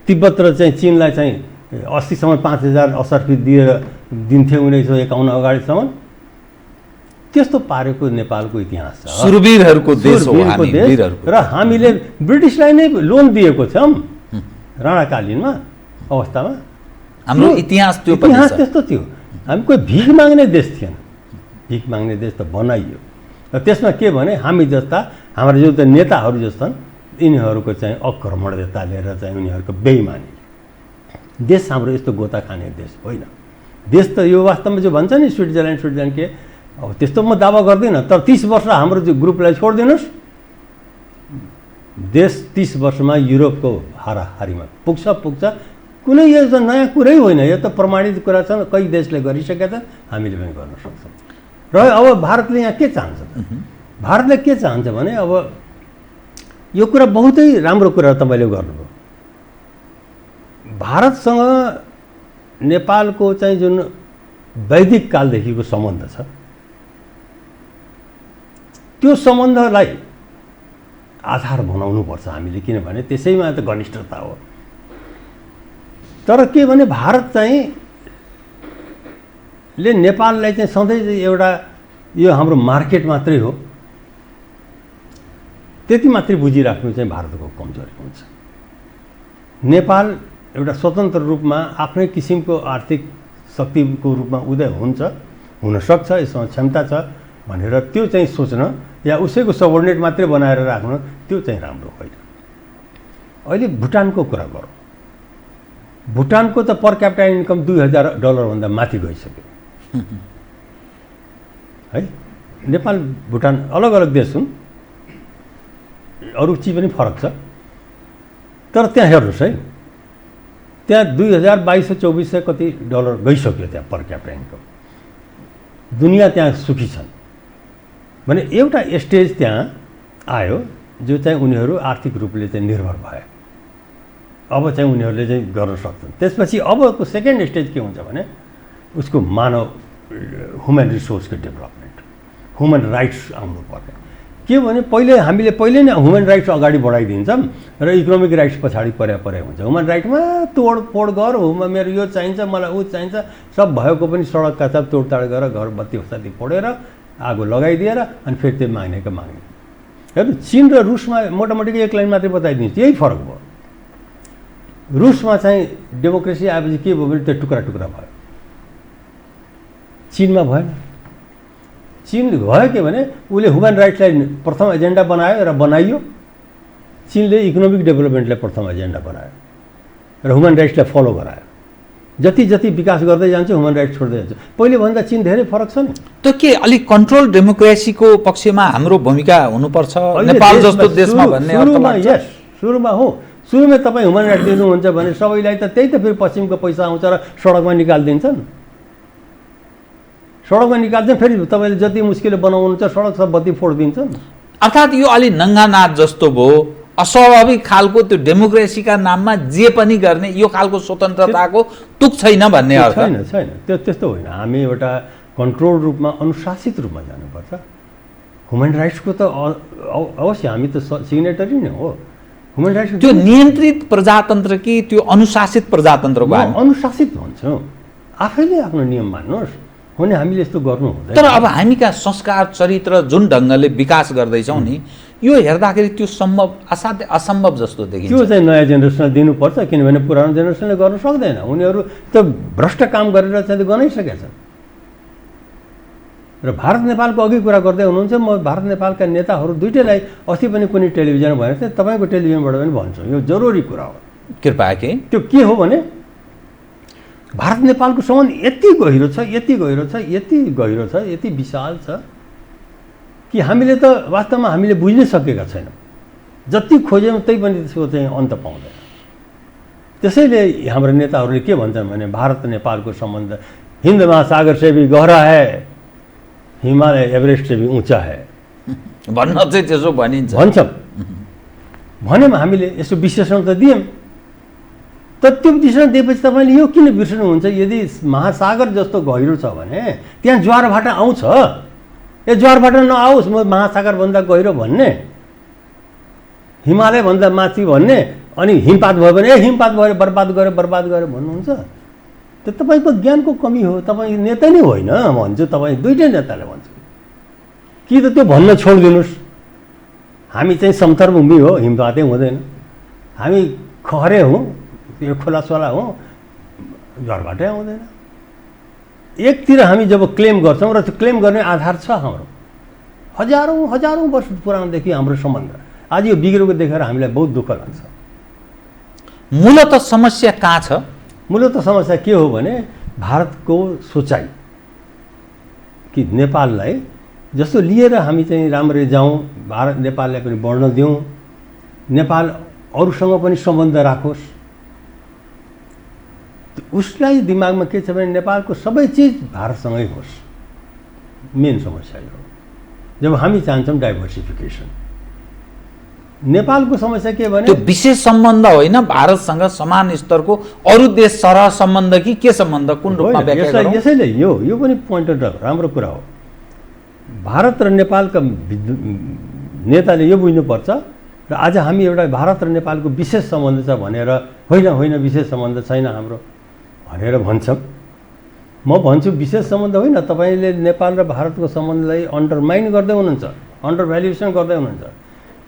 तिब्बत र चाहिँ चीनलाई चाहिँ 80सम्म 5000 असर्फी दिएर दिन्थे 1951 अगाडिसम्म। त्यस्तो पारेको नेपालको इतिहास छ। सुरवीरहरूको देश हो हामी, र हामीले ब्रिटिसलाई नै लोन दिएको छौँ राणाकालीनमा अवस्थामा। हाम्रो इतिहास त्यो पनि इतिहास छ। त्यस्तो थियो। हामी कोही भिख माग्ने देश थिएन, भिख माग्ने देश त बनाइयो। र त्यसमा के भने हामी जस्ता हाम्रा जो त नेताहरू जस्तन् यिनीहरूको चाहिँ आक्रमणता लिएर चाहिँ उनीहरूको बेइमानी। देश हाम्रो यस्तो गोता खाने देश होइन। देश त यो वास्तवमा जो भन्छ नि स्विट्जरल्यान्ड के, अब त्यस्तो म दावा गर्दिनँ, तर 30 वर्ष हाम्रो जो ग्रुपलाई छोडिदिनुहोस्, देश 30 वर्षमा युरोपको हाराहारीमा पुग्छ। कुनै यो त नयाँ कुरै होइन, यो त प्रमाणित कुरा छ, कई देशले गरिसकेका छन्, हामीले पनि गर्न सक्छौँ। र अब भारतले यहाँ के चाहन्छ? भारतले के चाहन्छ भने अब यो कुरा बहुतै राम्रो कुरा तपाईँले गर्नुभयो। भारतसँग नेपालको चाहिँ जुन वैदिक कालदेखिको सम्बन्ध छ, त्यो सम्बन्धलाई आधार बनाउनुपर्छ हामीले, किनभने त्यसैमा त घनिष्ठता हो। तर के भने भारत चाहिँ ले नेपाललाई चाहिँ सधैँ एउटा यो हाम्रो मार्केट मात्रै हो, त्यति मात्रै बुझिराख्नु चाहिँ भारतको कमजोरी हुन्छ। नेपाल एउटा स्वतन्त्र रूपमा आफ्नै किसिमको आर्थिक शक्तिको रूपमा उदय हुनसक्छ, यसमा क्षमता छ भनेर त्यो चाहिँ सोच्न या उसैको सबअर्डिनेट मात्रै बनाएर राख्नु त्यो चाहिँ राम्रो होइन। अहिले भुटानको कुरा गरौँ। भुटानको त पर क्यापिटा इन्कम $2000 भन्दा माथि गइसक्यो है। नेपाल भुटान अलग अलग देश हुन्, अरू चिज पनि फरक छ, तर त्यहाँ हेर्नुहोस् है, त्यहाँ 2022-2400 कति डलर गइसक्यो त्यहाँ पर क्यापिटा इन्कम। दुनियाँ त्यहाँ सुखी छन् भने एउटा स्टेज त्यहाँ आयो जो चाहिँ उनीहरू आर्थिक रूपले चाहिँ निर्भर भए। अब चाहिँ उनीहरूले चाहिँ गर्न सक्छन्। त्यसपछि अबको सेकेन्ड स्टेज के हुन्छ भने उसको मानव ह्युमन रिसोर्सको डेभलपमेन्ट, ह्युमन राइट्स आउनु पर्ने। के भने हामीले पहिले नै ह्युमन राइट्स अगाडि बढाइदिन्छौँ र इकोनोमिक राइट्स पछाडि परे हुन्छ। ह्युमन राइटमा तोडफोड गर, मेरो यो चाहिन्छ, मलाई ऊ चाहिन्छ, सब भएको पनि सडकका सब तोडताड गरेर घर बत्ती बस्ती फोडेर आगो लगाइदिएर अनि फेरि त्यो माग्ने। हेर्नु चीन र रुसमा मोटामोटी एक लाइन मात्रै बताइदिन्छ, यही फरक भयो। रुसमा चाहिँ डेमोक्रेसी आएपछि के भयो भने त्यो टुक्रा टुक्रा भयो, चीनमा भएन। चीन भयो के भने उसले ह्युमन राइट्सलाई प्रथम एजेन्डा बनायो र बनाइयो। चीनले इकोनोमिक डेभलपमेन्टलाई प्रथम एजेन्डा बनायो र ह्युमन राइट्सलाई फलो गरायो। जति जति विकास गर्दै जान्छ ह्युमन राइट्स छोड्दै जान्छ। पहिले भन्दा चीन धेरै फरक छ नि। त के अलिक कन्ट्रोल डेमोक्रेसीको पक्षमा हाम्रो भूमिका हुनुपर्छ नेपाल जस्तो देशमा भन्ने अर्थ लाग्छ? यस, सुरुमा हो। सुरुमै तपाईँ ह्युमन राइट दिनुहुन्छ भने सबैलाई त त्यही त फेरि पश्चिमको पैसा आउँछ र सडकमा निकालिदिन्छन्। सडकमा निकाल्छन्, फेरि तपाईँले जति मुस्किलले बनाउनुहुन्छ सडक सब बत्ती फोडिदिन्छन्। अर्थात् यो अलि नङ्गानाथ जस्तो भयो, अस्वाभाविक खालको त्यो डेमोक्रेसीका नाममा जे पनि गर्ने यो खालको स्वतन्त्रताको तुक छैन भन्ने अर्थ? छैन छैन, त्यो त्यस्तो होइन। हामी एउटा कन्ट्रोल रूपमा अनुशासित रूपमा जानुपर्छ। ह्युमन राइट्सको त अवश्य हामी त सिग्नेटरी नै हो। ह्युमन राइट्स त्यो नियन्त्रित प्रजातन्त्र कि त्यो अनुशासित प्रजातन्त्रको हामी अनुशासित भन्छौँ। आफैले आफ्नो नियम मान्नुहोस्, भने हामीले यस्तो गर्नु हुँदैन। तर अब हामीका संस्कार चरित्र जुन ढङ्गले विकास गर्दैछौँ नि, यो हेर्दाखेरि त्यो सम्भव असाध्य असम्भव जस्तो देखिन्छ। त्यो चाहिँ नयाँ जेनेरेसनलाई दिनुपर्छ, किनभने पुरानो जेनेरेसनले गर्न सक्दैन। उनीहरू त भ्रष्ट काम गरेर चाहिँ गनाइसकेका छन्। र भारत नेपालको अघि कुरा गर्दै हुनुहुन्छ, म भारत नेपालका नेताहरू दुइटैलाई अस्ति पनि कुनै टेलिभिजन भनेको थिएँ, तपाईँको टेलिभिजनबाट पनि भन्छु, यो जरुरी कुरा हो। कृपया के त्यो के हो भने भारत नेपालको सम्बन्ध यति गहिरो छ, यति गहिरो छ, यति गहिरो छ, यति विशाल छ कि हामीले त वास्तवमा हामीले बुझ्नै सकेका छैनौँ। जति खोज्यौँ त्यही पनि त्यसको चाहिँ अन्त पाउँदैन। त्यसैले हाम्रो नेताहरूले के भन्छन् भने भारत नेपालको सम्बन्ध हिन्द महासागर से भी गहरा है, हिमालय एभरेस्ट से भी ऊँचा है भन्न चाहिँ त्यसो भनिन्छ भन्छौँ। भन्यौँ हामीले यसो विश्लेषण त दियौँ, तर त्यो विश्लेषण दिएपछि तपाईँले यो किन बिर्सनुहुन्छ? यदि महासागर जस्तो गहिरो छ भने त्यहाँ ज्वारभाटा आउँछ। ए ज्वारभाटा नआओस्, म महासागरभन्दा गहिरो भन्ने, हिमालयभन्दा माथि भन्ने, अनि हिमपात भयो भने ए हिमपात भयो बर्बाद गऱ्यो भन्नुहुन्छ। त्यो तपाईँको ज्ञानको कमी हो। तपाईँ नेता नै होइन भन्छु, तपाईँ दुइटै नेताले भन्छु कि त त्यो भन्न छोडिदिनुहोस्। हामी चाहिँ समथर भूमि हो, हिमपातै हुँदैन। हामी खहरे हौँ, यो खोलासोला हो, ज्वारभाटै आउँदैन। एकतिर हामी जब क्लेम गर्छौँ, र त्यो क्लेम गर्ने आधार छ हाम्रो, हजारौँ वर्ष पुरानोदेखि हाम्रो सम्बन्ध। आज यो बिग्रेको देखेर हामीलाई बहुत दुःख लाग्छ। मूलत समस्या कहाँ छ? मूलत समस्या के हो भने भारतको सोचाइ कि नेपाललाई जस्तो लिएर हामी चाहिँ राम्ररी जाउँ, भारत नेपाललाई पनि बढ्न दिउँ, नेपाल अरूसँग पनि सम्बन्ध राखोस्। उसलाई दिमागमा के छ भने नेपालको सबै चिज भारतसँगै होस्। मेन समस्या यो हो। जब हामी चाहन्छौँ डाइभर्सिफिकेसन, नेपालको समस्या के भने त्यो विशेष सम्बन्ध होइन, भारतसँग समान स्तरको अरू देश सरह सम्बन्ध कि के सम्बन्ध, कुन रूपमा व्याख्या गरौँ? यसैले यो पनि पोइन्ट राम्रो कुरा हो। भारत र नेपालका नेताले यो बुझ्नुपर्छ, र आज हामी एउटा भारत र नेपालको विशेष सम्बन्ध छ भनेर होइन विशेष सम्बन्ध छैन हाम्रो भनेर भन्छौँ। म भन्छु विशेष सम्बन्ध होइन, तपाईँले नेपाल र भारतको सम्बन्धलाई अन्डरमाइन गर्दै हुनुहुन्छ, अन्डर भ्यालुएसन गर्दै हुनुहुन्छ।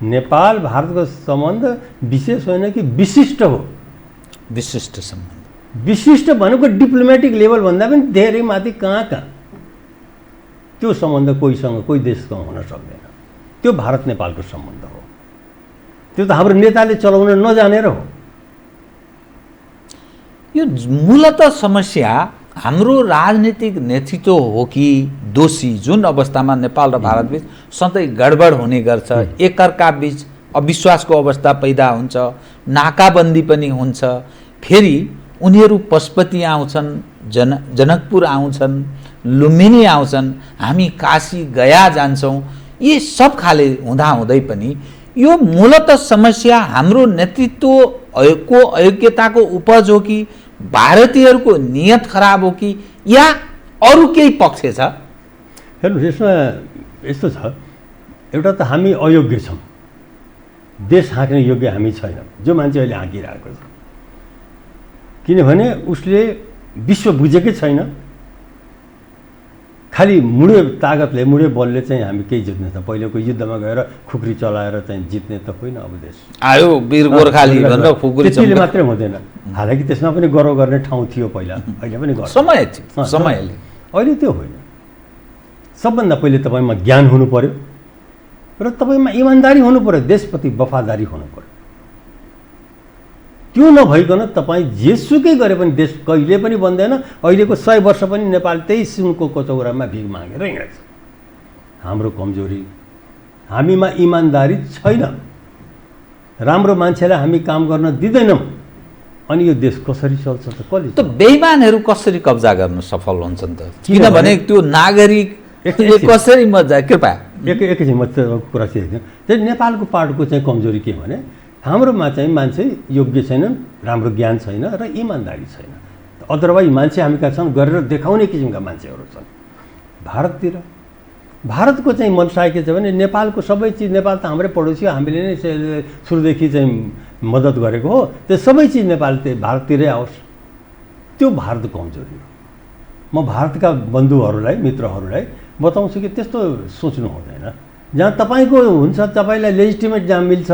नेपाल भारतको सम्बन्ध विशेष होइन कि विशिष्ट हो। विशिष्ट सम्बन्ध, विशिष्ट भनेको डिप्लोमेटिक लेभल भन्दा पनि धेरै माथि कहाँ त्यो सम्बन्ध कोहीसँग कोही देशसँग हुन सक्दैन। त्यो भारत नेपालको सम्बन्ध हो। त्यो त हाम्रो नेताले चलाउन नजानेर हो। यो मूलत समस्या हाम्रो राजनीतिक नेतृत्व हो कि दोषी? जुन अवस्थामा नेपाल र भारतबीच सधैँ गडबड हुने गर्छ, एकअर्का बीच अविश्वासको अवस्था पैदा हुन्छ, नाकाबन्दी पनि हुन्छ, फेरि उनीहरू पशुपति आउँछन्, जनकपुर आउँछन्, लुम्बिनी आउँछन्, हामी काशी गया जान्छौँ, यी सब खाले हुँदाहुँदै पनि यो मूलत समस्या हाम्रो नेतृत्वको अयोग्यताको उपज हो कि भारतीयहरूको नियत खराब हो कि या अरू केही पक्ष छ? हेर्नुहोस्, यसमा यस्तो छ, एउटा त हामी अयोग्य छौँ, देश हाँक्ने योग्य हामी छैनौँ, जो मान्छे अहिले हाँकिरहेको छ। किनभने उसले विश्व बुझेकै छैन। खालि मुडे तागतले, मुडे बलले चाहिँ हामी केही जित्ने छ। पहिलेको युद्धमा गएर खुकुरी चलाएर चाहिँ जित्ने त होइन अब देश। आयो वीर गोर्खाली भनेर खुकुरी त्यसले मात्रै हुँदैन। हालाकि त्यसमा पनि गर्व गर्ने ठाउँ थियो पहिला, अहिले पनि गर्छ, समय थियो, समयले। अहिले त्यो होइन। सबभन्दा पहिले तपाईँमा ज्ञान हुनु पर्यो र तपाईँमा इमान्दारी हुनु पर्यो, देशप्रति वफादारी हुनु पर्यो। त्यो नभइकन तपाईँ जेसुकै गरे पनि देश कहिले पनि बन्दैन। अहिलेको 100 वर्ष पनि नेपाल त्यही सुनको कचौरामा भिख मागेर हिँडेछ। हाम्रो कमजोरी, हामीमा इमान्दारी छैन, राम्रो मान्छेलाई हामी काम गर्न दिँदैनौँ, अनि यो देश कसरी चल्छ त? कसले? त बेइमानहरू कसरी कब्जा गर्न सफल हुन्छन् त? किनभने त्यो नागरिकले कसरी मजा कृपया एकैछिन म कुरा चाहिँ त्यही नेपालको पार्टको चाहिँ कमजोरी के भने हाम्रोमा चाहिँ मान्छे योग्य छैनन्, राम्रो ज्ञान छैन र इमान्दारी छैन। अदरवाइज मान्छे हामी कहाँ छन् गरेर देखाउने किसिमका मान्छेहरू छन्। भारतको चाहिँ मनसाय के छ भने नेपालको सबै चिज, नेपाल त हाम्रै पडोसी हो, हामीले नै सुरुदेखि चाहिँ मद्दत गरेको हो, त्यो सबै चिज नेपाल भारततिरै आओस्, त्यो भारतको कमजोरी हो। म भारतका बन्धुहरूलाई, मित्रहरूलाई बताउँछु कि त्यस्तो सोच्नु हुँदैन। जहाँ तपाईँको हुन्छ, तपाईँलाई लेजिटिमेट जहाँ मिल्छ,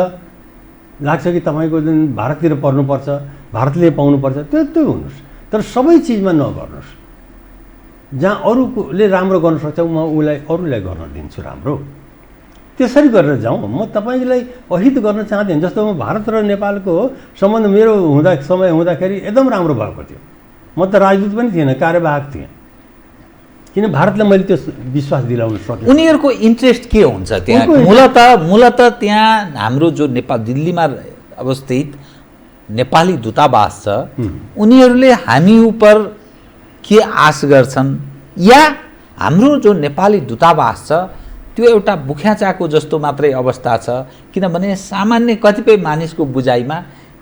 लाग्छ कि तपाईँको जुन भारततिर पर्नुपर्छ, भारतले पाउनुपर्छ, त्यो हुनुहोस्, तर सबै चिजमा नगर्नुहोस्। जहाँ अरूले राम्रो गर्न सक्छ म अरूलाई गर्न दिन्छु राम्रो, त्यसरी गरेर जाउँ। म तपाईँलाई अहित गर्न चाहदिनँ। जस्तो म भारत र नेपालको सम्बन्ध मेरो समय हुँदाखेरि एकदम राम्रो भएको थियो। म त राजदूत पनि थिएन, कार्यवाहक थिएँ, किन भारतलाई मैले त्यो विश्वास दिलाउन सकेँ। उनीहरूको इन्ट्रेस्ट के हुन्छ त्यहाँ? मूलत त्यहाँ हाम्रो जो नेपाल दिल्लीमा अवस्थित नेपाली दूतावास छ, उनीहरूले हामी उप के आश गर्छन्, या हाम्रो जो नेपाली दूतावास छ त्यो एउटा बुख्याचाको जस्तो मात्रै अवस्था छ? किनभने सामान्य कतिपय मानिसको बुझाइमा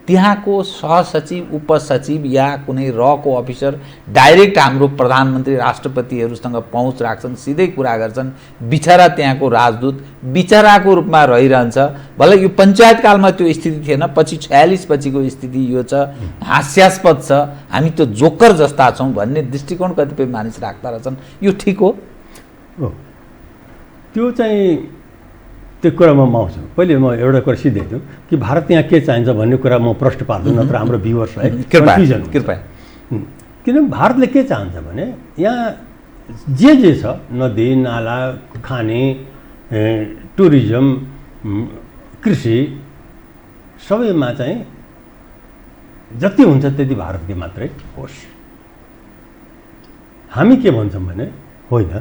त्यहाँको सहसचिव, उपसचिव या कुनै रको अफिसर डाइरेक्ट हाम्रो प्रधानमन्त्री राष्ट्रपतिहरूसँग पहुँच राख्छन्, सिधै कुरा गर्छन्। बिचरा त्यहाँको राजदूत बिचराको रूपमा रहिरहन्छ। भले यो पञ्चायतकालमा त्यो स्थिति थिएन, पछि 46 पछिको स्थिति यो छ, हास्यास्पद छ। हामी त जोकर जस्ता छौँ भन्ने दृष्टिकोण कतिपय मानिस राख्दा रहेछन्। यो ठिक हो? त्यो चाहिँ त्यो कुरा म आउँछु। पहिले म एउटा कुरा सिधै दिउँ कि भारत यहाँ के चाहिन्छ भन्ने कुरा म प्रश्न पार्छु, नत्र हाम्रो भ्युवर्सलाई कन्फ्युजन कृपया। किन भारतले के चाहन्छ भने यहाँ जे छ, नदी नाला, खाने, टुरिज्म, कृषि, सबैमा चाहिँ जति हुन्छ त्यति भारतले मात्रै होस्। हामी के भन्छौँ भने होइन,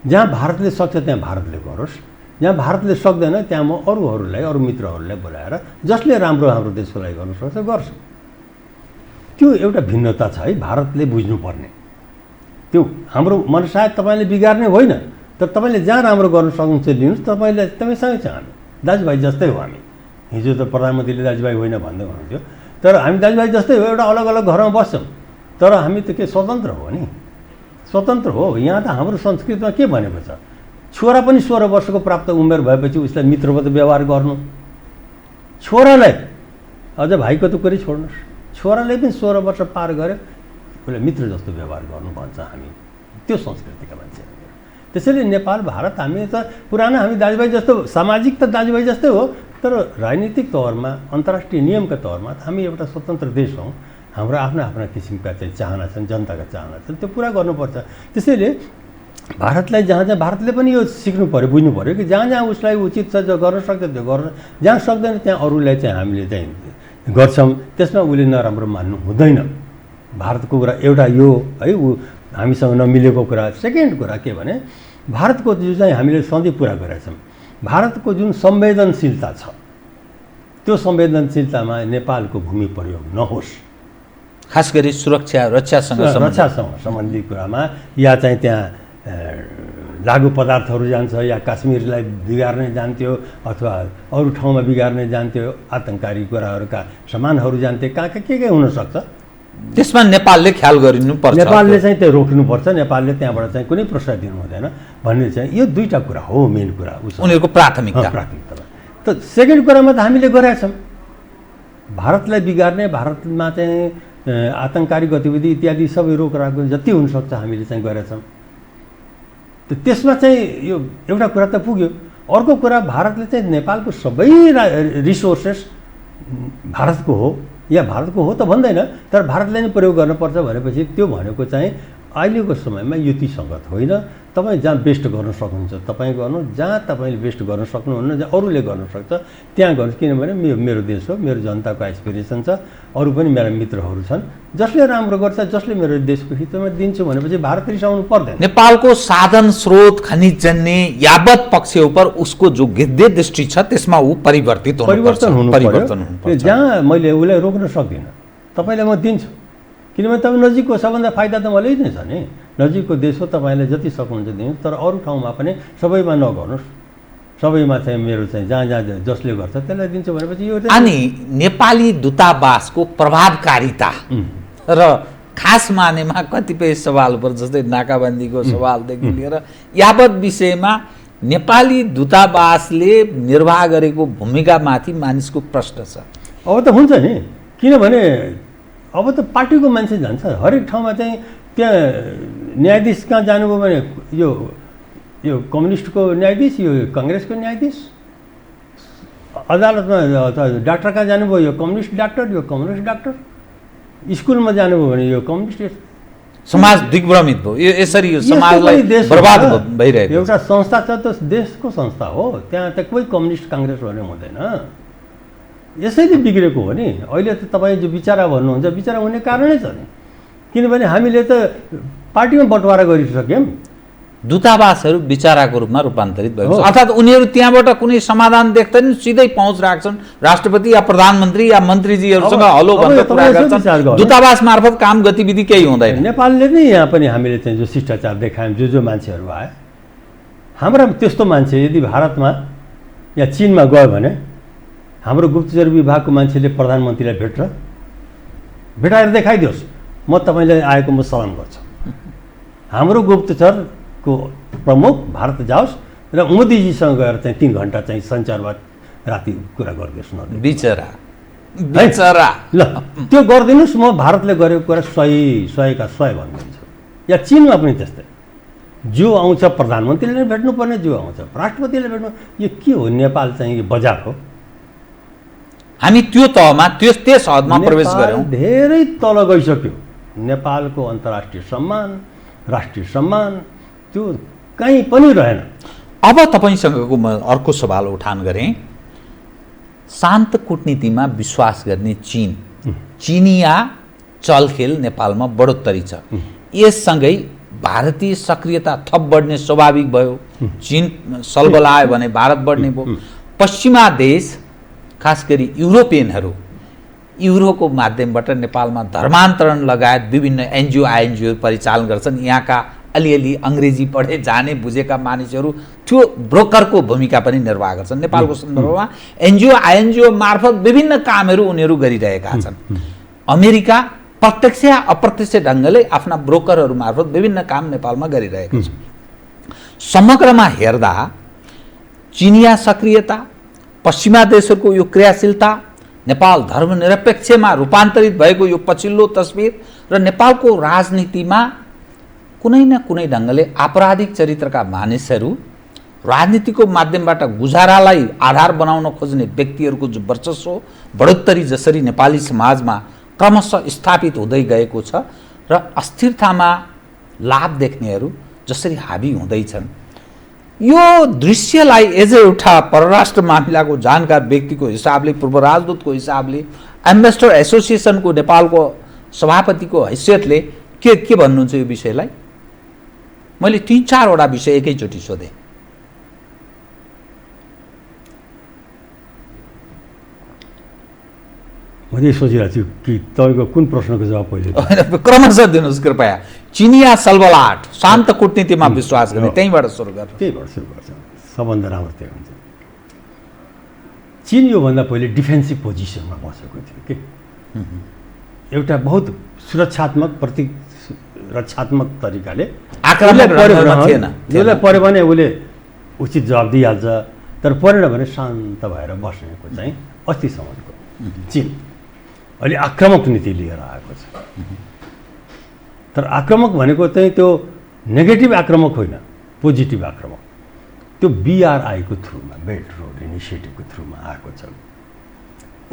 जहाँ भारतले सक्छ त्यहाँ भारतले गरोस्, जहाँ भारतले सक्दैन त्यहाँ म अरूहरूलाई, अरू मित्रहरूलाई बोलाएर जसले राम्रो हाम्रो देशको लागि गर्न सक्छ गर्छ। त्यो एउटा भिन्नता छ है, भारतले बुझ्नुपर्ने। त्यो हाम्रो मनसाय तपाईँले बिगार्ने होइन, तर तपाईँले जहाँ राम्रो गर्न सक्नुहुन्छ लिनुहोस्। तपाईँसँगै छ हामी, दाजुभाइ जस्तै हो हामी। हिजो त प्रधानमन्त्रीले दाजुभाइ होइन भन्दै हुनुहुन्थ्यो, तर हामी दाजुभाइ जस्तै हो, एउटा अलग अलग घरमा बस्छौँ, तर हामी त के स्वतन्त्र हो नि? स्वतन्त्र हो। यहाँ त हाम्रो संस्कृतिमा के भनेको छ, छोरा पनि 16 वर्षको प्राप्त उमेर भएपछि उसलाई मित्रवत व्यवहार गर्नु। छोरालाई, अझ भाइको त कुरै छोड्नुहोस्, छोराले पनि 16 वर्ष पार गऱ्यो उसलाई मित्र जस्तो व्यवहार गर्नु भन्छ हामी, त्यो संस्कृतिका मान्छेहरू। त्यसैले नेपाल, भारत हामी त पुरानो, हामी दाजुभाइ जस्तो, सामाजिक त दाजुभाइ जस्तै हो, तर राजनीतिक तौरमा, अन्तर्राष्ट्रिय नियमका तौरमा त हामी एउटा स्वतन्त्र देश हौँ। हाम्रो आफ्ना आफ्ना किसिमका चाहिँ चाहना छन्, जनताका चाहना छन्, त्यो पुरा गर्नुपर्छ। त्यसैले भारतलाई जहाँ भारतले पनि यो सिक्नु पऱ्यो, बुझ्नु पऱ्यो कि जहाँ उसलाई उचित छ, जो गर्न सक्छ त्यो गर्न, जहाँ सक्दैन त्यहाँ अरूलाई चाहिँ हामीले चाहिँ गर्छौँ, त्यसमा उसले नराम्रो मान्नु हुँदैन। भारतको कुरा एउटा यो है, ऊ हामीसँग नमिलेको कुरा। सेकेन्ड कुरा के भने भारतको जो चाहिँ हामीले सधैँ पुरा गरेका छौँ, भारतको जुन संवेदनशीलता छ, त्यो संवेदनशीलतामा नेपालको भूमि प्रयोग नहोस्। खास गरी सुरक्षा रक्षासँग सम्बन्धित कुरामा, या चाहिँ त्यहाँ लागु पदार्थहरू जान्छ, या काश्मीरलाई बिगार्ने जान्थ्यो, अथवा अरू ठाउँमा बिगार्ने जान्थ्यो, आतङ्ककारी कुराहरूका सामानहरू जान्थे, कहाँ के हुनसक्छ, त्यसमा नेपालले ख्याल गरिनुपर्छ। नेपालले चाहिँ त्यो रोक्नुपर्छ, नेपालले त्यहाँबाट चाहिँ कुनै प्रश्रय दिनु हुँदैन भन्ने चाहिँ यो दुईवटा कुरा हो, मेन कुरा उनीहरूको प्राथमिकता। त सेकेन्ड कुरामा त हामीले गरेका छौँ, भारतलाई बिगार्ने, भारतमा चाहिँ आतङ्ककारी गतिविधि इत्यादि सबै रोकराको जति हुनसक्छ हामीले चाहिँ गरेका छौँ। त्यसमा चाहिँ यो एउटा कुरा त पुग्यो। अर्को कुरा, भारतले चाहिँ नेपालको सबै रिसोर्सेस भारतको हो, या भारतको हो त भन्दैन, तर भारतले नै प्रयोग गर्नुपर्छ भनेपछि त्यो भनेको चाहिँ अहिलेको समयमा युति सङ्गत होइन। तपाईँ जहाँ बेस्ट गर्न सक्नुहुन्छ तपाईँ गर्नु, जहाँ तपाईँले बेस्ट गर्न सक्नुहुन्न, जहाँ अरूले गर्न सक्छ त्यहाँ गर्नुहोस्। किनभने मेरो देश हो, मेरो जनताको एसपिरेसन छ, अरू पनि मेरा मित्रहरू छन्। जसले राम्रो गर्छ, जसले मेरो देशको हितमा दिन्छु भनेपछि भारत रिसाउनु पर्दैन। नेपालको साधन स्रोत खनिजजन्य यावत पक्ष उपर उसको जो गिद्धे दृष्टि छ त्यसमा ऊ परिवर्तन हुनु पर्छ। जहाँ मैले उसलाई रोक्न सक्दिनँ, तपाईँलाई म दिन्छु, किनभने तपाईँ नजिकको सबभन्दा फाइदा त मलाई नै छ नि। नजिकको देश हो, तपाईँले जति सक्नुहुन्छ दिनुहोस्, तर अरू ठाउँमा पनि सबैमा नगर्नुहोस्। सबैमा चाहिँ मेरो चाहिँ जहाँ जहाँ जसले गर्छ त्यसलाई दिन्छु भनेपछि यो अनि नेपाली दूतावासको प्रभावकारिता र खास मानेमा कतिपय सवालहरू जस्तै नाकाबन्दीको सवालदेखि लिएर यावत विषयमा नेपाली दूतावासले निर्वाह गरेको भूमिकामाथि मानिसको प्रश्न छ। अब त हुन्छ नि, किनभने अब त पार्टीको मान्छे जान्छ हरेक ठाउँमा। चाहिँ त्यहाँ न्यायाधीश कहाँ जानुभयो भने यो कम्युनिस्टको न्यायाधीश, यो काङ्ग्रेसको न्यायाधीश, अदालतमा डाक्टर कहाँ जानुभयो यो कम्युनिस्ट डाक्टर, यो कम्युनिस्ट डाक्टर, स्कुलमा जानुभयो भने यो कम्युनिस्ट। समाज दिग्भ्रमित भयो, यो यसरी यो समाजलाई बर्बाद भइरहेको एउटा संस्था छ त देशको संस्था हो, त्यहाँ त कोही कम्युनिस्ट काङ्ग्रेस भन्ने हुँदैन। यसैले बिग्रेको हो नि। अहिले त तपाईँ जो विचारा भन्नुहुन्छ, विचारा हुने कारणै छ नि, किनभने हामीले त पार्टीमा बटवारा गरिसक्यौँ। दूतावासहरू विचाराको रूपमा रूपान्तरित भएको छ, अर्थात् उनीहरू त्यहाँबाट कुनै समाधान देख्दैनन्, सिधै पहुँच राख्छन् राष्ट्रपति या प्रधानमन्त्री या मन्त्रीजीहरूसँग हलो भनेर कुरा गर्छन्। दूतावास मार्फत काम गतिविधि केही हुँदैन। नेपालले नै यहाँ पनि हामीले चाहिँ जो शिष्टाचार देखायौँ, जो मान्छेहरू आए, हाम्रा त्यस्तो मान्छे यदि भारतमा या चिनमा गयो भने हाम्रो गुप्तचर विभागको मान्छेले प्रधानमन्त्रीलाई भेटाएर देखाइदियोस्, म तपाईँलाई आएको म सलाम गर्छु। हाम्रो गुप्तचरको प्रमुख भारत जाओस् र मोदीजीसँग गएर चाहिँ 3 घन्टा चाहिँ सञ्चारबाट राति कुरा गरिदियोस् न। बिचरा ल त्यो गरिदिनुहोस्, म भारतले गरेको कुरा 100 का 100 भनिदिन्छु। या चिनमा पनि त्यस्तै, जो आउँछ प्रधानमन्त्रीले भेट्नुपर्ने, जो आउँछ राष्ट्रपतिले भेट्नु। यो के हो? नेपाल चाहिँ बजार हो। हामी त्यो तहमा त्यस हदमा प्रवेश गऱ्यौँ, धेरै तल गइसक्यो। नेपालको अन्तर्राष्ट्रिय सम्मान, राष्ट्रिय सम्मान त्यो कहीँ पनि रहेन। अब तपाईँसँगको म अर्को सवाल उठान गरेँ। शान्त कूटनीतिमा विश्वास गर्ने चिनिया चलखेल नेपालमा बढोत्तरी छ। यससँगै भारतीय सक्रियता थप बढ्ने स्वाभाविक भयो। चीन सलबल आयो भने भारत बढ्ने भयो। पश्चिमा देश खास गरी युरोपियनहरू युरोको माध्यमबाट नेपालमा धर्मान्तरण लगायत विभिन्न एनजिओ आइएनजिओ परिचालन गर्छन्। यहाँका अलिअलि अङ्ग्रेजी पढे जाने बुझेका मानिसहरू त्यो ब्रोकरको भूमिका पनि निर्वाह गर्छन्। नेपालको सन्दर्भमा एनजिओ आइएनजिओ मार्फत विभिन्न कामहरू उनीहरू गरिरहेका छन्। अमेरिका प्रत्यक्ष या अप्रत्यक्ष ढङ्गले आफ्ना ब्रोकरहरू मार्फत विभिन्न काम नेपालमा गरिरहेको छ। समग्रमा हेर्दा चिनिया सक्रियता, पश्चिमा देशहरूको यो क्रियाशीलता, नेपाल धर्मनिरपेक्षमा रूपान्तरित भएको यो पछिल्लो तस्बिर र नेपालको राजनीतिमा कुनै न कुनै ढङ्गले आपराधिक चरित्रका मानिसहरू राजनीतिको माध्यमबाट गुजारालाई आधार बनाउन खोज्ने व्यक्तिहरूको जो वर्चस्व बढोत्तरी जसरी नेपाली समाजमा क्रमशः स्थापित हुँदै गएको छ र अस्थिरतामा लाभ देख्नेहरू जसरी हाबी हुँदैछन्, यो दृश्यलाई एज एउटा परराष्ट्र मामिलाको जानकार व्यक्तिको हिसाबले, पूर्व राजदूतको हिसाबले, एम्बेसडर एसोसिएसनको नेपालको सभापतिको हैसियतले के भन्नुहुन्छ यो विषयलाई? मैले 3-4 वटा विषय एकैचोटि सोधेँ। मैले सोचिरहेको छु कि तपाईँको कुन प्रश्नको जवाब पहिले क्रमशः दिनुहोस् कृपया। चिनिया सलबलाहट, शान्त कूटनीतिमा विश्वास गर्ने, त्यहीँबाट सुरु गर्छ। सबभन्दा राम्रो त्यही हुन्छ। चीन योभन्दा पहिले डिफेन्सिभ पोजिसनमा बसेको थियो कि एउटा बहुत सुरक्षात्मक रक्षात्मक तरिकाले उसलाई पऱ्यो भने उसले उचित जवाब दिइहाल्छ, तर परेन भने शान्त भएर बस्नेको चाहिँ अस्तिसम्मको चीन अहिले आक्रामक नीति लिएर आएको छ। तर आक्रामक भनेको चाहिँ त्यो नेगेटिभ आक्रामक होइन, पोजिटिभ आक्रामक। त्यो BRI को थ्रुमा, बेल्ट रोड इनिसिएटिभको थ्रुमा आएको छ।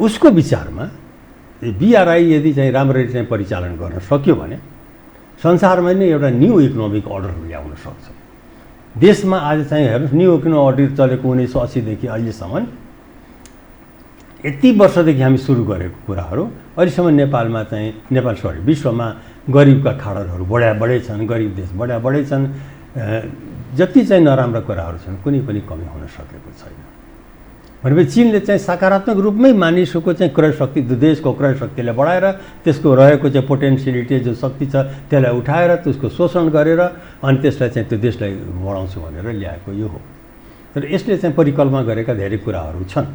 उसको विचारमा BRI यदि चाहिँ राम्ररी चाहिँ परिचालन गर्न सक्यो भने संसारमा नै एउटा न्यू इकोनोमिक अर्डर ल्याउन सक्छ। देशमा आज चाहिँ हेर्नुहोस् न्यू इकोनोमिक अर्डर चलेको 1980 देखि अहिलेसम्म यति वर्षदेखि हामी सुरु गरेको कुराहरू अहिलेसम्म नेपालमा चाहिँ विश्वमा गरिबका खाडलहरू बढे छन्, गरिब देश बढे छन्। जति चाहिँ नराम्रा कुराहरू छन् कुनै पनि कमी हुन सकेको छैन। भनेपछि चीनले चाहिँ सकारात्मक रूपमै मानिसको चाहिँ क्रय शक्ति, देशको क्रय शक्तिलाई बढाएर त्यसको रहेको चाहिँ पोटेन्सियलिटी जो शक्ति छ त्यसलाई उठाएर त्यसको शोषण गरेर अनि त्यसलाई चाहिँ त्यो देशलाई बढाउँछु भनेर ल्याएको यो हो। तर यसले चाहिँ परिकल्पना गरेका धेरै कुराहरू छन्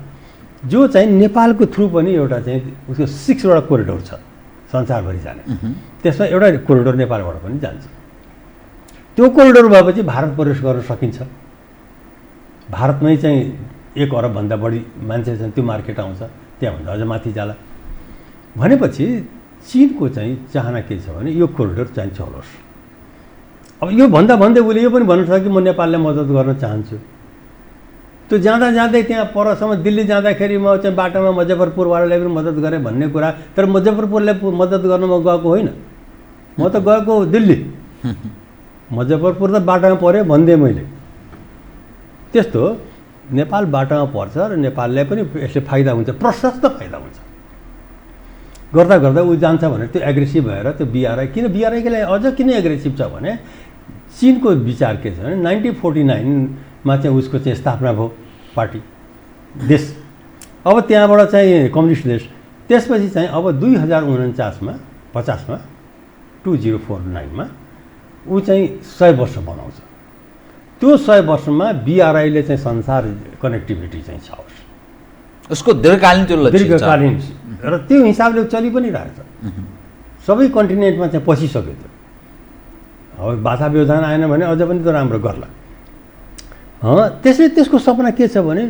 जो चाहिँ नेपालको थ्रु पनि एउटा चाहिँ उसको 6वटा कोरिडोर छ संसारभरि जाने। त्यसमा एउटा कोरिडोर नेपालबाट पनि जान्छ। त्यो कोरिडोर भएपछि भारत प्रवेश गर्न सकिन्छ। भारतमै चाहिँ 1 अरबभन्दा बढी मान्छे छन्, त्यो मार्केट आउँछ, त्यहाँभन्दा अझ माथि जाला भनेपछि चीनको चाहिँ चाहना के छ भने यो कोरिडोर चाहिँ चलोस्। अब यो भन्दै उसले यो पनि भन्नु सक्छ कि म नेपाललाई मद्दत गर्न चाहन्छु। त्यो जाँदै त्यहाँ परसम्म दिल्ली जाँदाखेरि म चाहिँ बाटोमा मुजफ्फरपुरवालालाई पनि मद्दत गरेँ भन्ने कुरा, तर मुजफ्फरपुरलाई मद्दत गर्न म गएको होइन, म त गएको दिल्ली। मुजफ्फरपुर त बाटोमा पऱ्यो भन्दै मैले। त्यस्तो नेपाल बाटोमा पर्छ र नेपाललाई पनि यसले फाइदा हुन्छ, प्रशस्त फाइदा हुन्छ। गर्दा ऊ जान्छ भने त्यो एग्रेसिभ भएर त्यो बिआरआई, किन बिआरआईको लागि अझ किन एग्रेसिभ छ भने चीनको विचार के छ भने 1949मा चाहिँ उसको चाहिँ स्थापना भयो पार्टी देश। अब त्यहाँबाट चाहिँ कम्युनिस्ट देश। त्यसपछि चाहिँ अब 2049मा 2049मा ऊ चाहिँ 100 वर्ष बनाउँछ। त्यो 100 वर्षमा बिआरआईले चाहिँ संसार कनेक्टिभिटी चाहिँ छ उसको दीर्घकालीन त्यो लक्ष्य छ। दीर्घकालीन र त्यो हिसाबले चलि पनि रहेछ। सबै कन्टिनेन्टमा चाहिँ पसिसक्यो त्यो। अब बाधा व्यवधान आएन भने अझ पनि त्यो राम्रो गर्ला। त्यसले त्यसको सपना के छ भने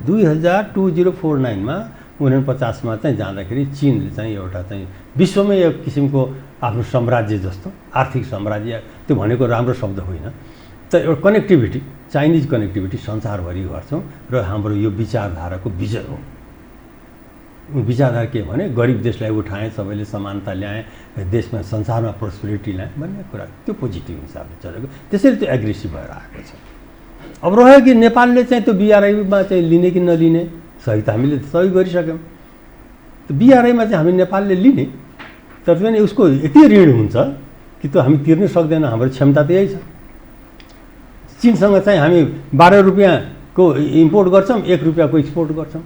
2049मा 49मा चाहिँ जाँदाखेरि चीनले चाहिँ एउटा चाहिँ विश्वमै एक किसिमको आफ्नो साम्राज्य जस्तो आर्थिक साम्राज्य, त्यो भनेको राम्रो शब्द होइन, त एउटा कनेक्टिभिटी, चाइनिज कनेक्टिभिटी संसारभरि गर्छौँ र हाम्रो यो विचारधाराको विजय हो। विचारधारा के भने गरिब देशलाई उठाएँ, सबैले समानता ल्याएँ, देशमा संसारमा प्रोस्पेरिटी ल्याएँ भन्ने कुरा, त्यो पोजिटिभ हिसाबले चलेको। त्यसैले त्यो एग्रेसिभ भएर आएको छ। अब रह्यो कि नेपालले चाहिँ त्यो बिआरआईमा चाहिँ लिने कि नलिने, सही त हामीले सही गरिसक्यौँ। त्यो बिआरआईमा चाहिँ हामी नेपालले लिने, तर पनि उसको यति ऋण हुन्छ कि त्यो हामी तिर्न सक्दैनौँ। हाम्रो क्षमता त यही छ। चीनसँग चाहिँ हामी 12 रुपियाँको इम्पोर्ट गर्छौँ, 1 रुपियाँको एक्सपोर्ट गर्छौँ।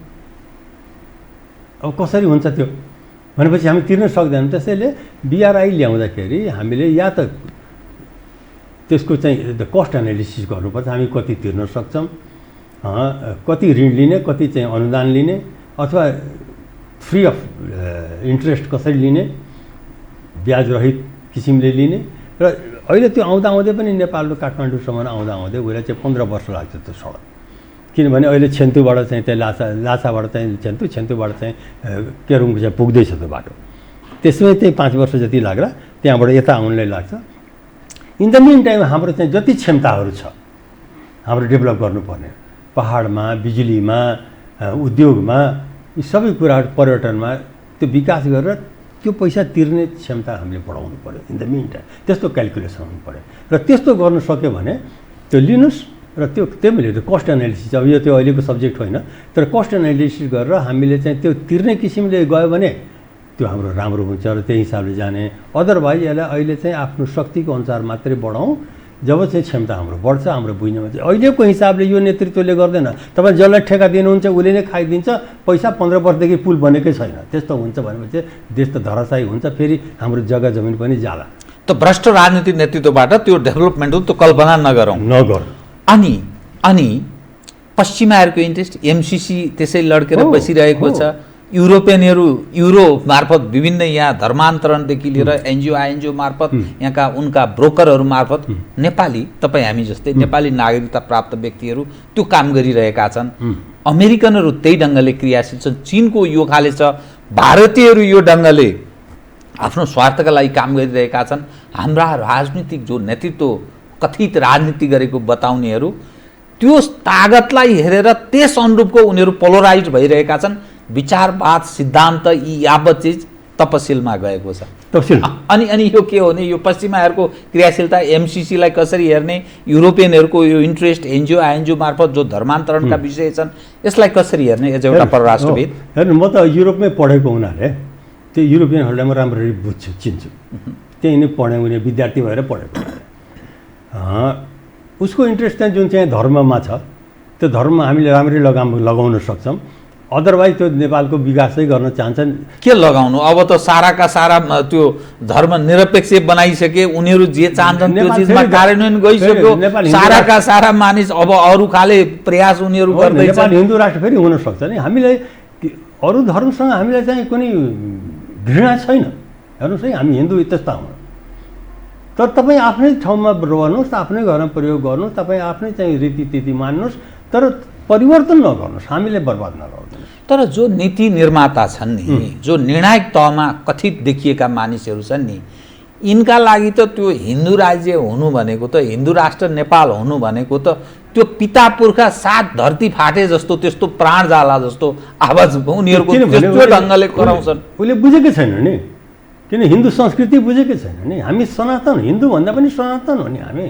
अब कसरी हुन्छ त्यो भनेपछि हामी तिर्न सक्दैनौँ। त्यसैले बिआरआई ल्याउँदाखेरि हामीले या त त्यसको चाहिँ कस्ट एनालिसिस गर्नुपर्छ, हामी कति तिर्न सक्छौँ, कति ऋण लिने, कति चाहिँ अनुदान लिने, अथवा फ्री अफ इन्ट्रेस्ट कसरी लिने, ब्याज रहित किसिमले लिने। र अहिले त्यो आउँदै पनि नेपालको काठमाडौँसम्म आउँदै उसलाई चाहिँ 15 वर्ष लाग्छ त्यो सडक। किनभने अहिले छेन्तुबाट चाहिँ त्यहाँ लासाबाट चाहिँ छेन्तुबाट चाहिँ केरुङ चाहिँ पुग्दैछ त्यो बाटो। त्यसमै चाहिँ 5 वर्ष जति लाग्ला, त्यहाँबाट यता आउनलाई लाग्छ। इन द मिन टाइम हाम्रो चाहिँ जति क्षमताहरू छ हाम्रो डेभलप गर्नुपर्ने, पहाडमा, बिजुलीमा, उद्योगमा, यी सबै कुराहरू, पर्यटनमा त्यो विकास गरेर त्यो पैसा तिर्ने क्षमता हामीले बढाउनु पऱ्यो। इन द मिन टाइम त्यस्तो क्यालकुलेसन हुनु पऱ्यो र त्यस्तो गर्नु सक्यो भने त्यो लिनुहोस् र त्यो मैले त्यो कस्ट एनालिसिस, अब यो त्यो अहिलेको सब्जेक्ट होइन, तर कस्ट एनालिसिस गरेर हामीले चाहिँ त्यो तिर्ने किसिमले गयो भने त्यो हाम्रो राम्रो हुन्छ र त्यही हिसाबले जाने। अदरवाइज यसलाई अहिले चाहिँ आफ्नो शक्तिको अनुसार मात्रै बढाउँ। जब चाहिँ क्षमता हाम्रो बढ्छ, हाम्रो बुझ्नेमा चाहिँ अहिलेको हिसाबले यो नेतृत्वले गर्दैन। तपाईँ जसलाई ठेका दिनुहुन्छ उसले नै खाइदिन्छ, पैसा 15 वर्षदेखि पुल बनेकै छैन। त्यस्तो हुन्छ भनेपछि देश त धराशायी हुन्छ, फेरि हाम्रो जग्गा जमिन पनि जाला। त भ्रष्ट राजनीतिक नेतृत्वबाट त्यो डेभलपमेन्ट हो, त्यो कल्पना नगरौँ। अनि पश्चिमाहरूको इन्ट्रेस्ट, एमसिसी त्यसै लड्केर बसिरहेको छ। युरोपियनहरू युरोप मार्फत विभिन्न यहाँ धर्मान्तरणदेखि लिएर एनजिओ आइएनजिओ मार्फत, यहाँका उनका ब्रोकरहरू मार्फत नेपाली, तपाईँ हामी जस्तै नेपाली नागरिकता प्राप्त व्यक्तिहरू त्यो काम गरिरहेका छन्। अमेरिकनहरू त्यही ढङ्गले क्रियाशील छन्। चीनको यो खाले छ, भारतीयहरू यो ढङ्गले आफ्नो स्वार्थका लागि काम गरिरहेका छन्। हाम्रा राजनीतिक जो नेतृत्व कथित राजनीति गरेको बताउनेहरू त्यो तागतलाई हेरेर त्यस अनुरूपको उनीहरू पोलराइज भइरहेका छन्। विचारवाद, सिद्धान्त, यी यावत चिज तपसिलमा गएको छ। तपसिल अनि यो के हो भने यो पश्चिमाहरूको क्रियाशीलता एमसिसीलाई कसरी हेर्ने, युरोपियनहरूको यो इन्ट्रेस्ट एनजिओ मार्फत जो धर्मान्तरणका विषय छन् यसलाई कसरी हेर्ने एज एउटा परराष्ट्रविद? हेर्नु, म त युरोपमै पढेको हुनाले त्यो युरोपियनहरूलाई म राम्ररी बुझ्छु, चिन्छु। त्यही नै पढेँ, उनी विद्यार्थी भएर पढेको। उसको इन्ट्रेस्ट चाहिँ जुन चाहिँ धर्ममा छ त्यो धर्ममा हामीले राम्ररी लगाउन सक्छौँ। अदरवाइज त्यो नेपालको विकासै गर्न चाहन्छन्। के लगाउनु? अब त साराका सारा त्यो धर्म निरपेक्ष बनाइसके, उनीहरू जे चाहन्छन् त्यो चिजमा कार्यान्वयन गइसक्यो। साराका सारा मानिस अब अरू खाले प्रयास उनीहरू गर्दैछन्। नेपाल हिन्दू राष्ट्र फेरि हुन सक्छ नि। हामीलाई अरू धर्मसँग हामीलाई चाहिँ कुनै घृणा छैन। हेर्नुहोस् है, हामी हिन्दू त्यस्ता हुन्। तर तपाईँ आफ्नै ठाउँमा रहनुहोस्, आफ्नै घरमा प्रयोग गर्नुहोस्, तपाईँ आफ्नै चाहिँ रीतिथिति मान्नुहोस्, तर परिवर्तन नगर्नुहोस्, हामीले बर्बाद नगर्नुहोस्। तर जो नीति निर्माता छन् नि, जो निर्णायक तहमा कथित देखिएका मानिसहरू छन् नि, यिनका लागि त त्यो हिन्दू राज्य हुनु भनेको त, हिन्दू राष्ट्र नेपाल हुनु भनेको त त्यो पिता पुर्खा सात धरती फाटे जस्तो, त्यस्तो प्राण जाला जस्तो आवाज उनीहरूको त्यस्तो ढङ्गले कराउँछन्। उसले बुझेकै छैन नि, किन हिन्दू संस्कृति बुझेकै छैन नि। हामी सनातन, हिन्दू भन्दा पनि सनातन हो नि। हामी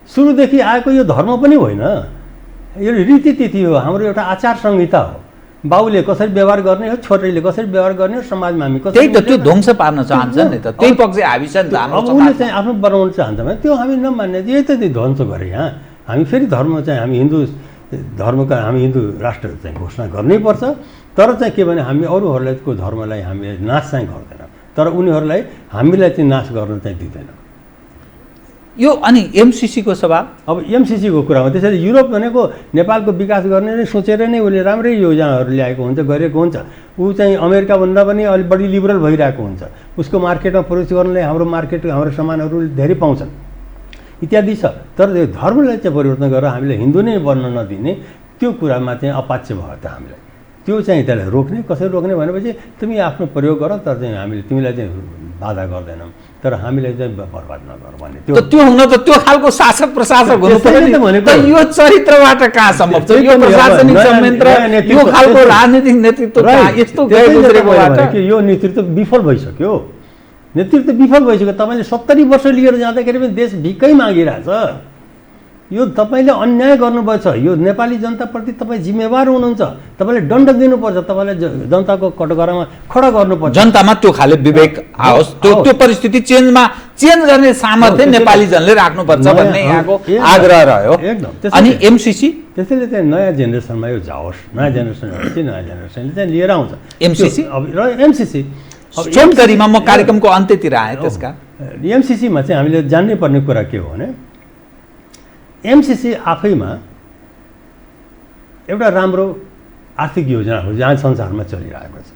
सुरुदेखि आएको यो धर्म पनि होइन, यो रीतिथिति हो, हाम्रो एउटा आचार संहिता हो। बाउले कसरी व्यवहार गर्ने हो, छोरीले कसरी व्यवहार गर्ने हो, समाजमा हामी कसरी, त्यही त त्यो ध्वंस पार्न चाहन्छन् नि त। त्यही पक्ष हाबिसन अब उसले चाहिँ आफ्नो बनाउन चाहन्छ भने त्यो हामी नमान्ने, यही त ध्वंस गरे। यहाँ हामी फेरि धर्म चाहिँ हामी हिन्दू धर्मका, हामी हिन्दू राष्ट्र चाहिँ घोषणा गर्नैपर्छ। तर चाहिँ के भने हामी अरूहरूको धर्मलाई हामीले नाश चाहिँ गर्दैनौँ, तर उनीहरूलाई हामीलाई चाहिँ नाश गर्न चाहिँ दिँदैनौँ। यो अनि एमसिसीको सवाल। अब एमसिसीको कुरामा त्यसरी युरोप भनेको नेपालको विकास गर्ने नै सोचेर नै उसले राम्रै योजनाहरू ल्याएको हुन्छ, गरेको हुन्छ। ऊ चाहिँ अमेरिकाभन्दा पनि अलिक बढी लिबरल भइरहेको हुन्छ। उसको मार्केटमा प्रवेश गर्नलाई हाम्रो मार्केट, हाम्रो सामानहरू धेरै पाउँछन् इत्यादि छ। तर यो धर्मलाई चाहिँ परिवर्तन गरेर हामीले हिन्दू नै बन्न नदिने, त्यो कुरामा चाहिँ अपाच्य भयो त हामीलाई। त्यो चाहिँ त्यसलाई रोक्ने, कसरी रोक्ने भनेपछि तिमी आफ्नो प्रयोग गर, तर चाहिँ हामीले तिमीलाई चाहिँ बाधा गर्दैनौँ, तर हामीलाई चाहिँ बर्बाद नगर भन्ने। त्यो हुन त त्यो खालको शासक प्रशासक हुनु पर्यो नि। त यो चरित्रबाट कहाँ सम्भव छ? यो प्रशासनिक संयन्त्र, यो खालको राजनीतिक नेतृत्व यस्तो गएको कि यो नेतृत्व विफल भइसक्यो। नेतृत्व विफल भइसक्यो। तपाईँले 70 वर्ष लिएर जाँदाखेरि पनि देश भिकै मागिरहेछ। यो तपाईँले अन्याय गर्नुभएछ। यो नेपाली जनताप्रति तपाईँ जिम्मेवार हुनुहुन्छ। तपाईँले दण्ड दिनुपर्छ, तपाईँले जनताको कटघरामा खडा गर्नुपर्छ। जनतामा त्यो खाले विवेक आओस्, त्यो परिस्थिति चेन्ज गर्ने सामर्थ्य नेपाली जनले राख्नुपर्छ भन्ने यहाँको आग्रह रह्यो एकदम। अनि एमसिसी त्यसैले चाहिँ नयाँ जेनेरेसनमा यो जाओस्, नयाँ जेनेरेसनले चाहिँ लिएर आउँछ एमसिसी। र एमसिसी छोटकरीमा म कार्यक्रमको अन्त्यतिर आएँ। त्यसका एमसिसीमा चाहिँ हामीले जान्नै पर्ने कुरा के हो भने एमसिसी आफैमा एउटा राम्रो आर्थिक योजना हो जहाँ संसारमा चलिरहेको छ।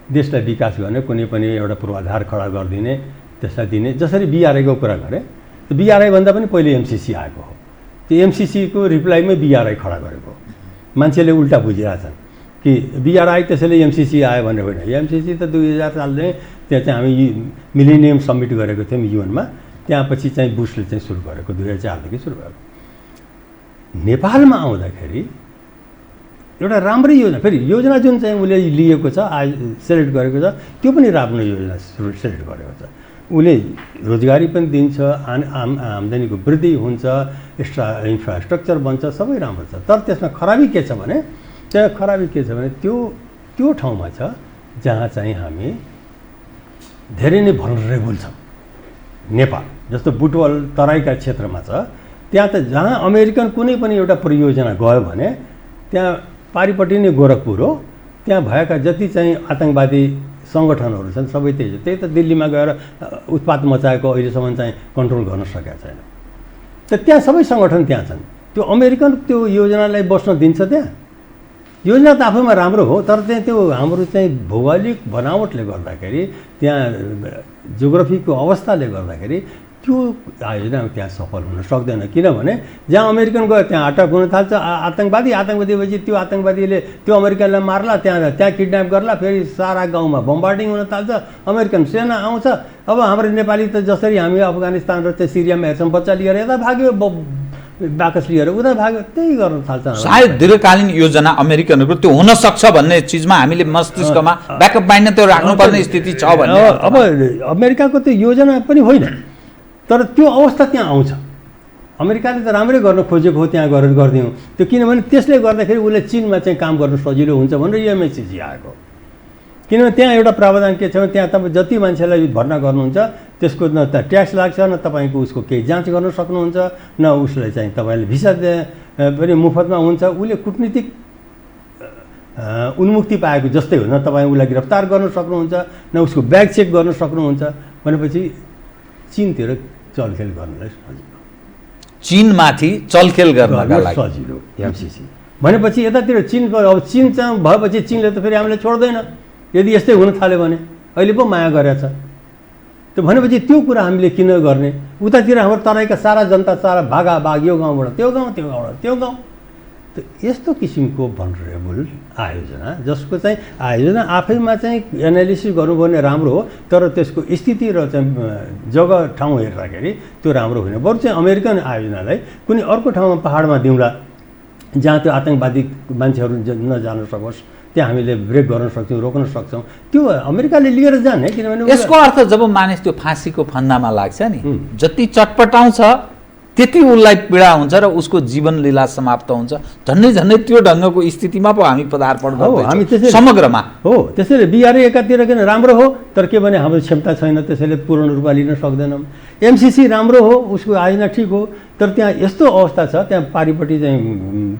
देशलाई विकास गर्ने कुनै पनि एउटा पूर्वाधार खडा गरिदिने, त्यसलाई दिने। जसरी बिआरआईको कुरा गरेँ, त्यो बिआरआई भन्दा पनि पहिले एमसिसी आएको हो। त्यो एमसिसीको रिप्लाईमै बिआरआई खडा गरेको। मान्छेले उल्टा बुझिरहेछन् कि बिआरआई त्यसैले एमसिसी आयो भनेर होइन। एमसिसी त 2000 सालले त्यहाँ चाहिँ हामी मिलेनियम समिट गरेको थियौँ युएनमा। त्यहाँ पछि चाहिँ बुसले चाहिँ सुरु गरेको, 2004देखि सुरु भएको। नेपालमा आउँदाखेरि एउटा राम्रै योजना, फेरि योजना जुन चाहिँ उसले लिएको छ, सेलेक्ट गरेको छ, त्यो पनि राम्रो योजना सेलेक्ट गरेको छ। उसले रोजगारी पनि दिन्छ, आम्दानीको वृद्धि हुन्छ, इन्फ्रास्ट्रक्चर बन्छ, सबै राम्रो छ। तर त्यसमा खराबी के छ भने, त्यो ठाउँमा छ जहाँ चाहिँ हामी धेरै नै भलनरेबल छौँ। नेपाल जस्तो बुटवल तराईका क्षेत्रमा छ, त्यहाँ त जहाँ अमेरिकन कुनै पनि एउटा परियोजना गयो भने त्यहाँ पारिपट्टि नै गोरखपुर हो। त्यहाँ भएका जति चाहिँ आतङ्कवादी सङ्गठनहरू छन् सबै त्यही त दिल्लीमा गएर उत्पात मचाएको अहिलेसम्म चाहिँ कन्ट्रोल गर्न सकेका छैन। त त्यहाँ सबै सङ्गठन त्यहाँ छन्। त्यो अमेरिकन त्यो योजनालाई बस्न दिन्छ? त्यहाँ योजना त आफैमा राम्रो हो, तर चाहिँ त्यो हाम्रो चाहिँ भौगोलिक बनावटले गर्दाखेरि, त्यहाँ जियोग्राफीको अवस्थाले गर्दाखेरि त्यो योजना त्यहाँ सफल हुन सक्दैन। किनभने जहाँ अमेरिकन गयो त्यहाँ अटक हुन थाल्छ आतङ्कवादी भएपछि त्यो आतङ्कवादीले त्यो अमेरिकनलाई मार्ला, त्यहाँ किडन्याप गर्ला, फेरि सारा गाउँमा बम्बार्डिङ हुन थाल्छ, अमेरिकन सेना आउँछ। अब हाम्रो नेपाली त जसरी हामी अफगानिस्तान र त्यो सिरियामा हेर्छौँ, बच्चा लिएर यता भाग्यो, बाकस लिएर उता भाग्यो, त्यही गर्न थाल्छ। सायद दीर्घकालीन योजना अमेरिकनहरूको त्यो हुन सक्छ भन्ने चिजमा हामीले मस्तिष्कमा ब्याकअप माइन्डमा त्यो राख्नुपर्ने स्थिति छ भन्ने। अब अमेरिकाको त्यो योजना पनि होइन, तर त्यो अवस्था त्यहाँ आउँछ। अमेरिकाले त राम्रै गर्न खोजेको हो त्यहाँ गरेर गरिदिउँ त्यो, किनभने त्यसले गर्दाखेरि उसले चिनमा चाहिँ काम गर्न सजिलो हुन्छ भनेर एमएससी आएको। किनभने त्यहाँ एउटा प्रावधान के छ भने त्यहाँ तपाईँ जति मान्छेलाई भर्ना गर्नुहुन्छ त्यसको न त ट्याक्स लाग्छ, न तपाईँको उसको केही जाँच गर्न सक्नुहुन्छ, न उसलाई चाहिँ तपाईँले भिसा पनि मुफ्तमा हुन्छ। उसले कुटनीतिक उन्मुक्ति पाएको जस्तै हो, न तपाईँ उसलाई गिरफ्तार गर्न सक्नुहुन्छ, न उसको ब्याग चेक गर्न सक्नुहुन्छ। भनेपछि चिनतिर चलखेल गर्नलाई सजिलो, चीनमाथि चलखेल गर्नका लागि सजिलो एमसिसी भनेपछि यतातिर चीन। अब चीन चाहिँ भएपछि चीनले त फेरि हामीलाई छोड्दैन यदि यस्तै हुन थाल्यो भने। अहिले पो माया गरेछ त्यो, भनेपछि त्यो कुरा हामीले किन गर्ने? उतातिर हाम्रो तराईका सारा जनता सारा भागाभाग यो गाउँबाट त्यो गाउँ, त्यो गाउँबाट त्यो गाउँ। त यस्तो किसिमको भनरेबल आयोजना, जसको चाहिँ आयोजना आफैमा चाहिँ एनालिसिस गर्नुपर्ने राम्रो हो, तर त्यसको स्थिति र चाहिँ जग्गा ठाउँ हेर्दाखेरि त्यो राम्रो होइन। बरु चाहिँ अमेरिकन आयोजनालाई कुनै अर्को ठाउँमा पहाडमा दिउँला जहाँ त्यो आतङ्कवादी मान्छेहरू नजान सकोस्, त्यहाँ हामीले ब्रेक गर्न सक्छौँ, रोक्न सक्छौँ। त्यो अमेरिकाले लिएर जाने, किनभने यसको अर्थ जब मानिस त्यो फाँसीको फन्दामा लाग्छ नि, जति चटपटाउँछ त्यति उसलाई पीडा हुन्छ र उसको जीवन लीला समाप्त हुन्छ। झन्डै झन्डै त्यो ढङ्गको स्थितिमा पो हामी पदार्पण गर्छौँ समग्रमा। हो, त्यसैले बिआरए एकातिर किन राम्रो हो, तर के भने हाम्रो क्षमता छैन, त्यसैले पूर्ण रूपमा लिन सक्दैनौँ। एमसिसी राम्रो हो, उसको आयोजना ठिक हो, तर त्यहाँ यस्तो अवस्था छ त्यहाँ पारिपट्टि चाहिँ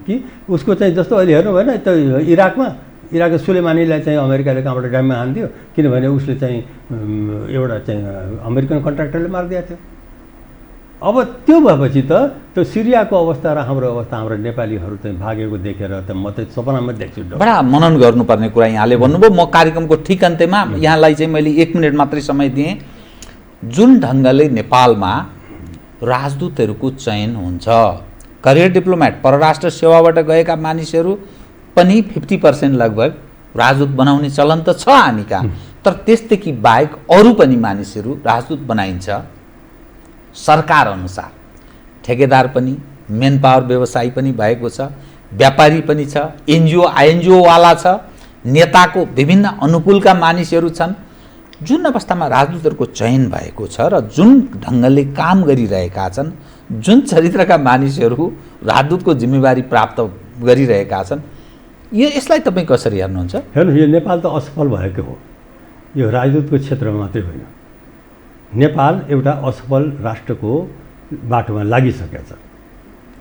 कि उसको चाहिँ जस्तो अहिले हेर्नु भएन त इराकको सुलेमानीलाई चाहिँ अमेरिकाले कहाँबाट ड्याममा हानिदियो, किनभने उसले चाहिँ एउटा चाहिँ अमेरिकन कन्ट्र्याक्टरले मारिदिएको थियो। अब त्यो भएपछि त त्यो सिरियाको अवस्था र हाम्रो अवस्था, हाम्रो नेपालीहरू चाहिँ भागेको देखेर त म त सपनामा देख्छु। बडा मनन गर्नुपर्ने कुरा यहाँले भन्नुभयो। म कार्यक्रमको ठिक अन्त्यमा यहाँलाई चाहिँ मैले 1 मिनट मात्रै समय दिएँ। जुन ढङ्गले नेपालमा राजदूतहरूको चयन हुन्छ, करियर डिप्लोमेट परराष्ट्र सेवाबाट गएका मानिसहरू पनि 50% लगभग राजदूत बनाउने चलन त छ हामी कहाँ, तर त्यसदेखि बाहेक अरू पनि मानिसहरू राजदूत बनाइन्छ सरकार अनुसार। ठेकेदार पनि, मेन पावर व्यवसायी पनि भएको छ, व्यापारी पनि छ, एनजिओ आइएनजिओवाला छ, नेताको विभिन्न अनुकूलका मानिसहरू छन्। जुन अवस्थामा राजदूतहरूको चयन भएको छ र जुन ढङ्गले काम गरिरहेका छन्, जुन चरित्रका मानिसहरू राजदूतको जिम्मेवारी प्राप्त गरिरहेका छन्, यसलाई तपाईँ कसरी हेर्नुहुन्छ? हेर्नु, यो नेपाल त असफल भएको हो, यो राजदूतको क्षेत्रमा मात्रै होइन। नेपाल एउटा असफल राष्ट्रको बाटोमा लागिसकेको छ।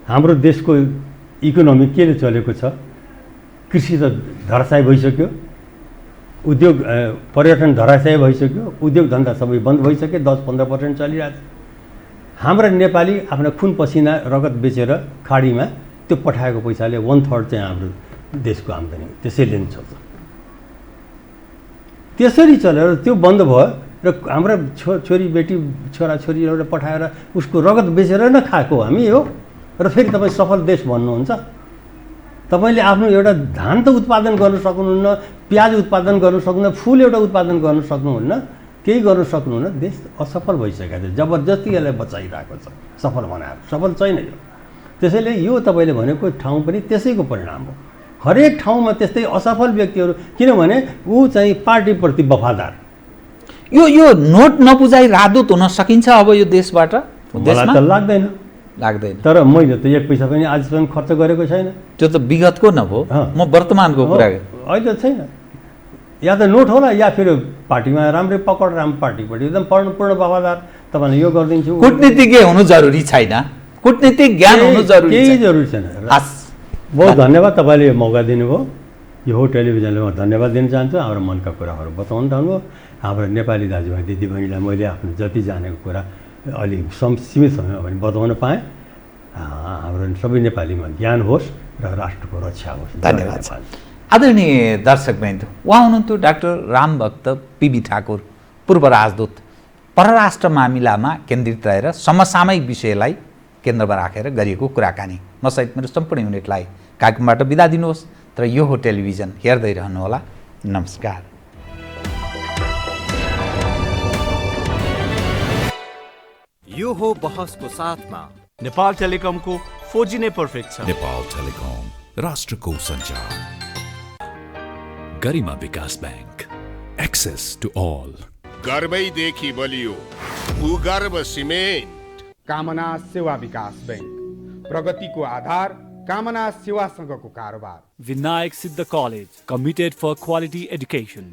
हाम्रो देशको इकोनोमी केले चलेको छ? कृषि त धराशायी भइसक्यो, उद्योग पर्यटन धराशायी भइसक्यो, उद्योग धन्दा सबै बन्द भइसक्यो, 10-15% चलिरहेको छ। हाम्रा नेपाली आफ्ना खुन पसिना रगत बेचेर खाडीमा त्यो पठाएको पैसाले 1/3 चाहिँ हाम्रो देशको आम्दानी त्यसैले नै चल्छ। त्यसरी चलेर त्यो बन्द भयो र हाम्रा छोरी बेटी छोराछोरीहरूलाई पठाएर उसको रगत बेचेर न खाएको हामी हो। र फेरि तपाईँ सफल देश भन्नुहुन्छ? तपाईँले आफ्नो एउटा धान त उत्पादन गर्न सक्नुहुन्न, प्याज उत्पादन गर्न सक्नुहुन्न, फुल एउटा उत्पादन गर्न सक्नुहुन्न, केही गर्न सक्नुहुन्न। देश असफल भइसकेको छ, जबरजस्ती यसलाई बचाइरहेको छ सफल बनाएर, सफल छैन यो। त्यसैले यो तपाईँले भनेको ठाउँ पनि त्यसैको परिणाम हो। हरेक ठाउँमा त्यस्तै असफल व्यक्तिहरू, किनभने ऊ चाहिँ पार्टीप्रति वफादार। यो नोट नबुझाइ राजदूत हुन सकिन्छ अब यो देशबाट? मलाई त लाग्दैन। तर मैले त 1 पैसा पनि आजसम्म खर्च गरेको छैन। त्यो त विगतको नभो, म वर्तमानको कुरा गरेँ। अहिले छैन, या त नोट होला या फेरि पार्टीमा राम्रै पकड, राम्रो पार्टीपट्टि एकदम पूर्ण वफादार। तपाईँले यो गरिदिन्छु। कुटनीतिज्ञ हुनु जरुरी छैन, कुटनीतिक ज्ञान हुनु जरुरी केही जरुरी छैन। बहुत धन्यवाद, तपाईँले यो मौका दिनुभयो। यो हो टेलिभिजनले म धन्यवाद दिन चाहन्छु। हाम्रो मनका कुराहरू बताउनु थाल्नुभयो। हाम्रो नेपाली दाजुभाइ दिदीबहिनीलाई मैले आफ्नो जति जानेको कुरा अलि सीमित समयमा पनि बताउन पाएँ। हाम्रो सबै नेपालीमा ज्ञान होस् र राष्ट्रको रक्षा होस्। धन्यवाद। आदरणीय दर्शकवृन्द, उहाँ हुनुहुन्थ्यो डाक्टर रामभक्त पीबी ठाकुर, पूर्व राजदूत। परराष्ट्र मामिलामा केन्द्रित रहेर समसामयिक विषयलाई केन्द्रमा राखेर गरिएको कुराकानी। म सहित मेरो सम्पूर्ण युनिटलाई कार्यक्रमबाट बिदा दिनुहोस्, तर यो हो टेलिभिजन हेर्दै रहनुहोला। नमस्कार। यो हो बहसको साथमा नेपाल टेलिकमको 4G नै पर्फेक्ट छ। नेपाल टेलिकम राष्ट्रको सञ्चार। गरिमा विकास ब्याङ्क एक्सेस टु अल। गर्वैदेखि बलियो भूगर्भ सिमेन्ट। कामना सेवा विकास बैंक, प्रगतिको आधार कामना सेवासँगको कारोबार। Vinayak Siddha College, committed for quality education.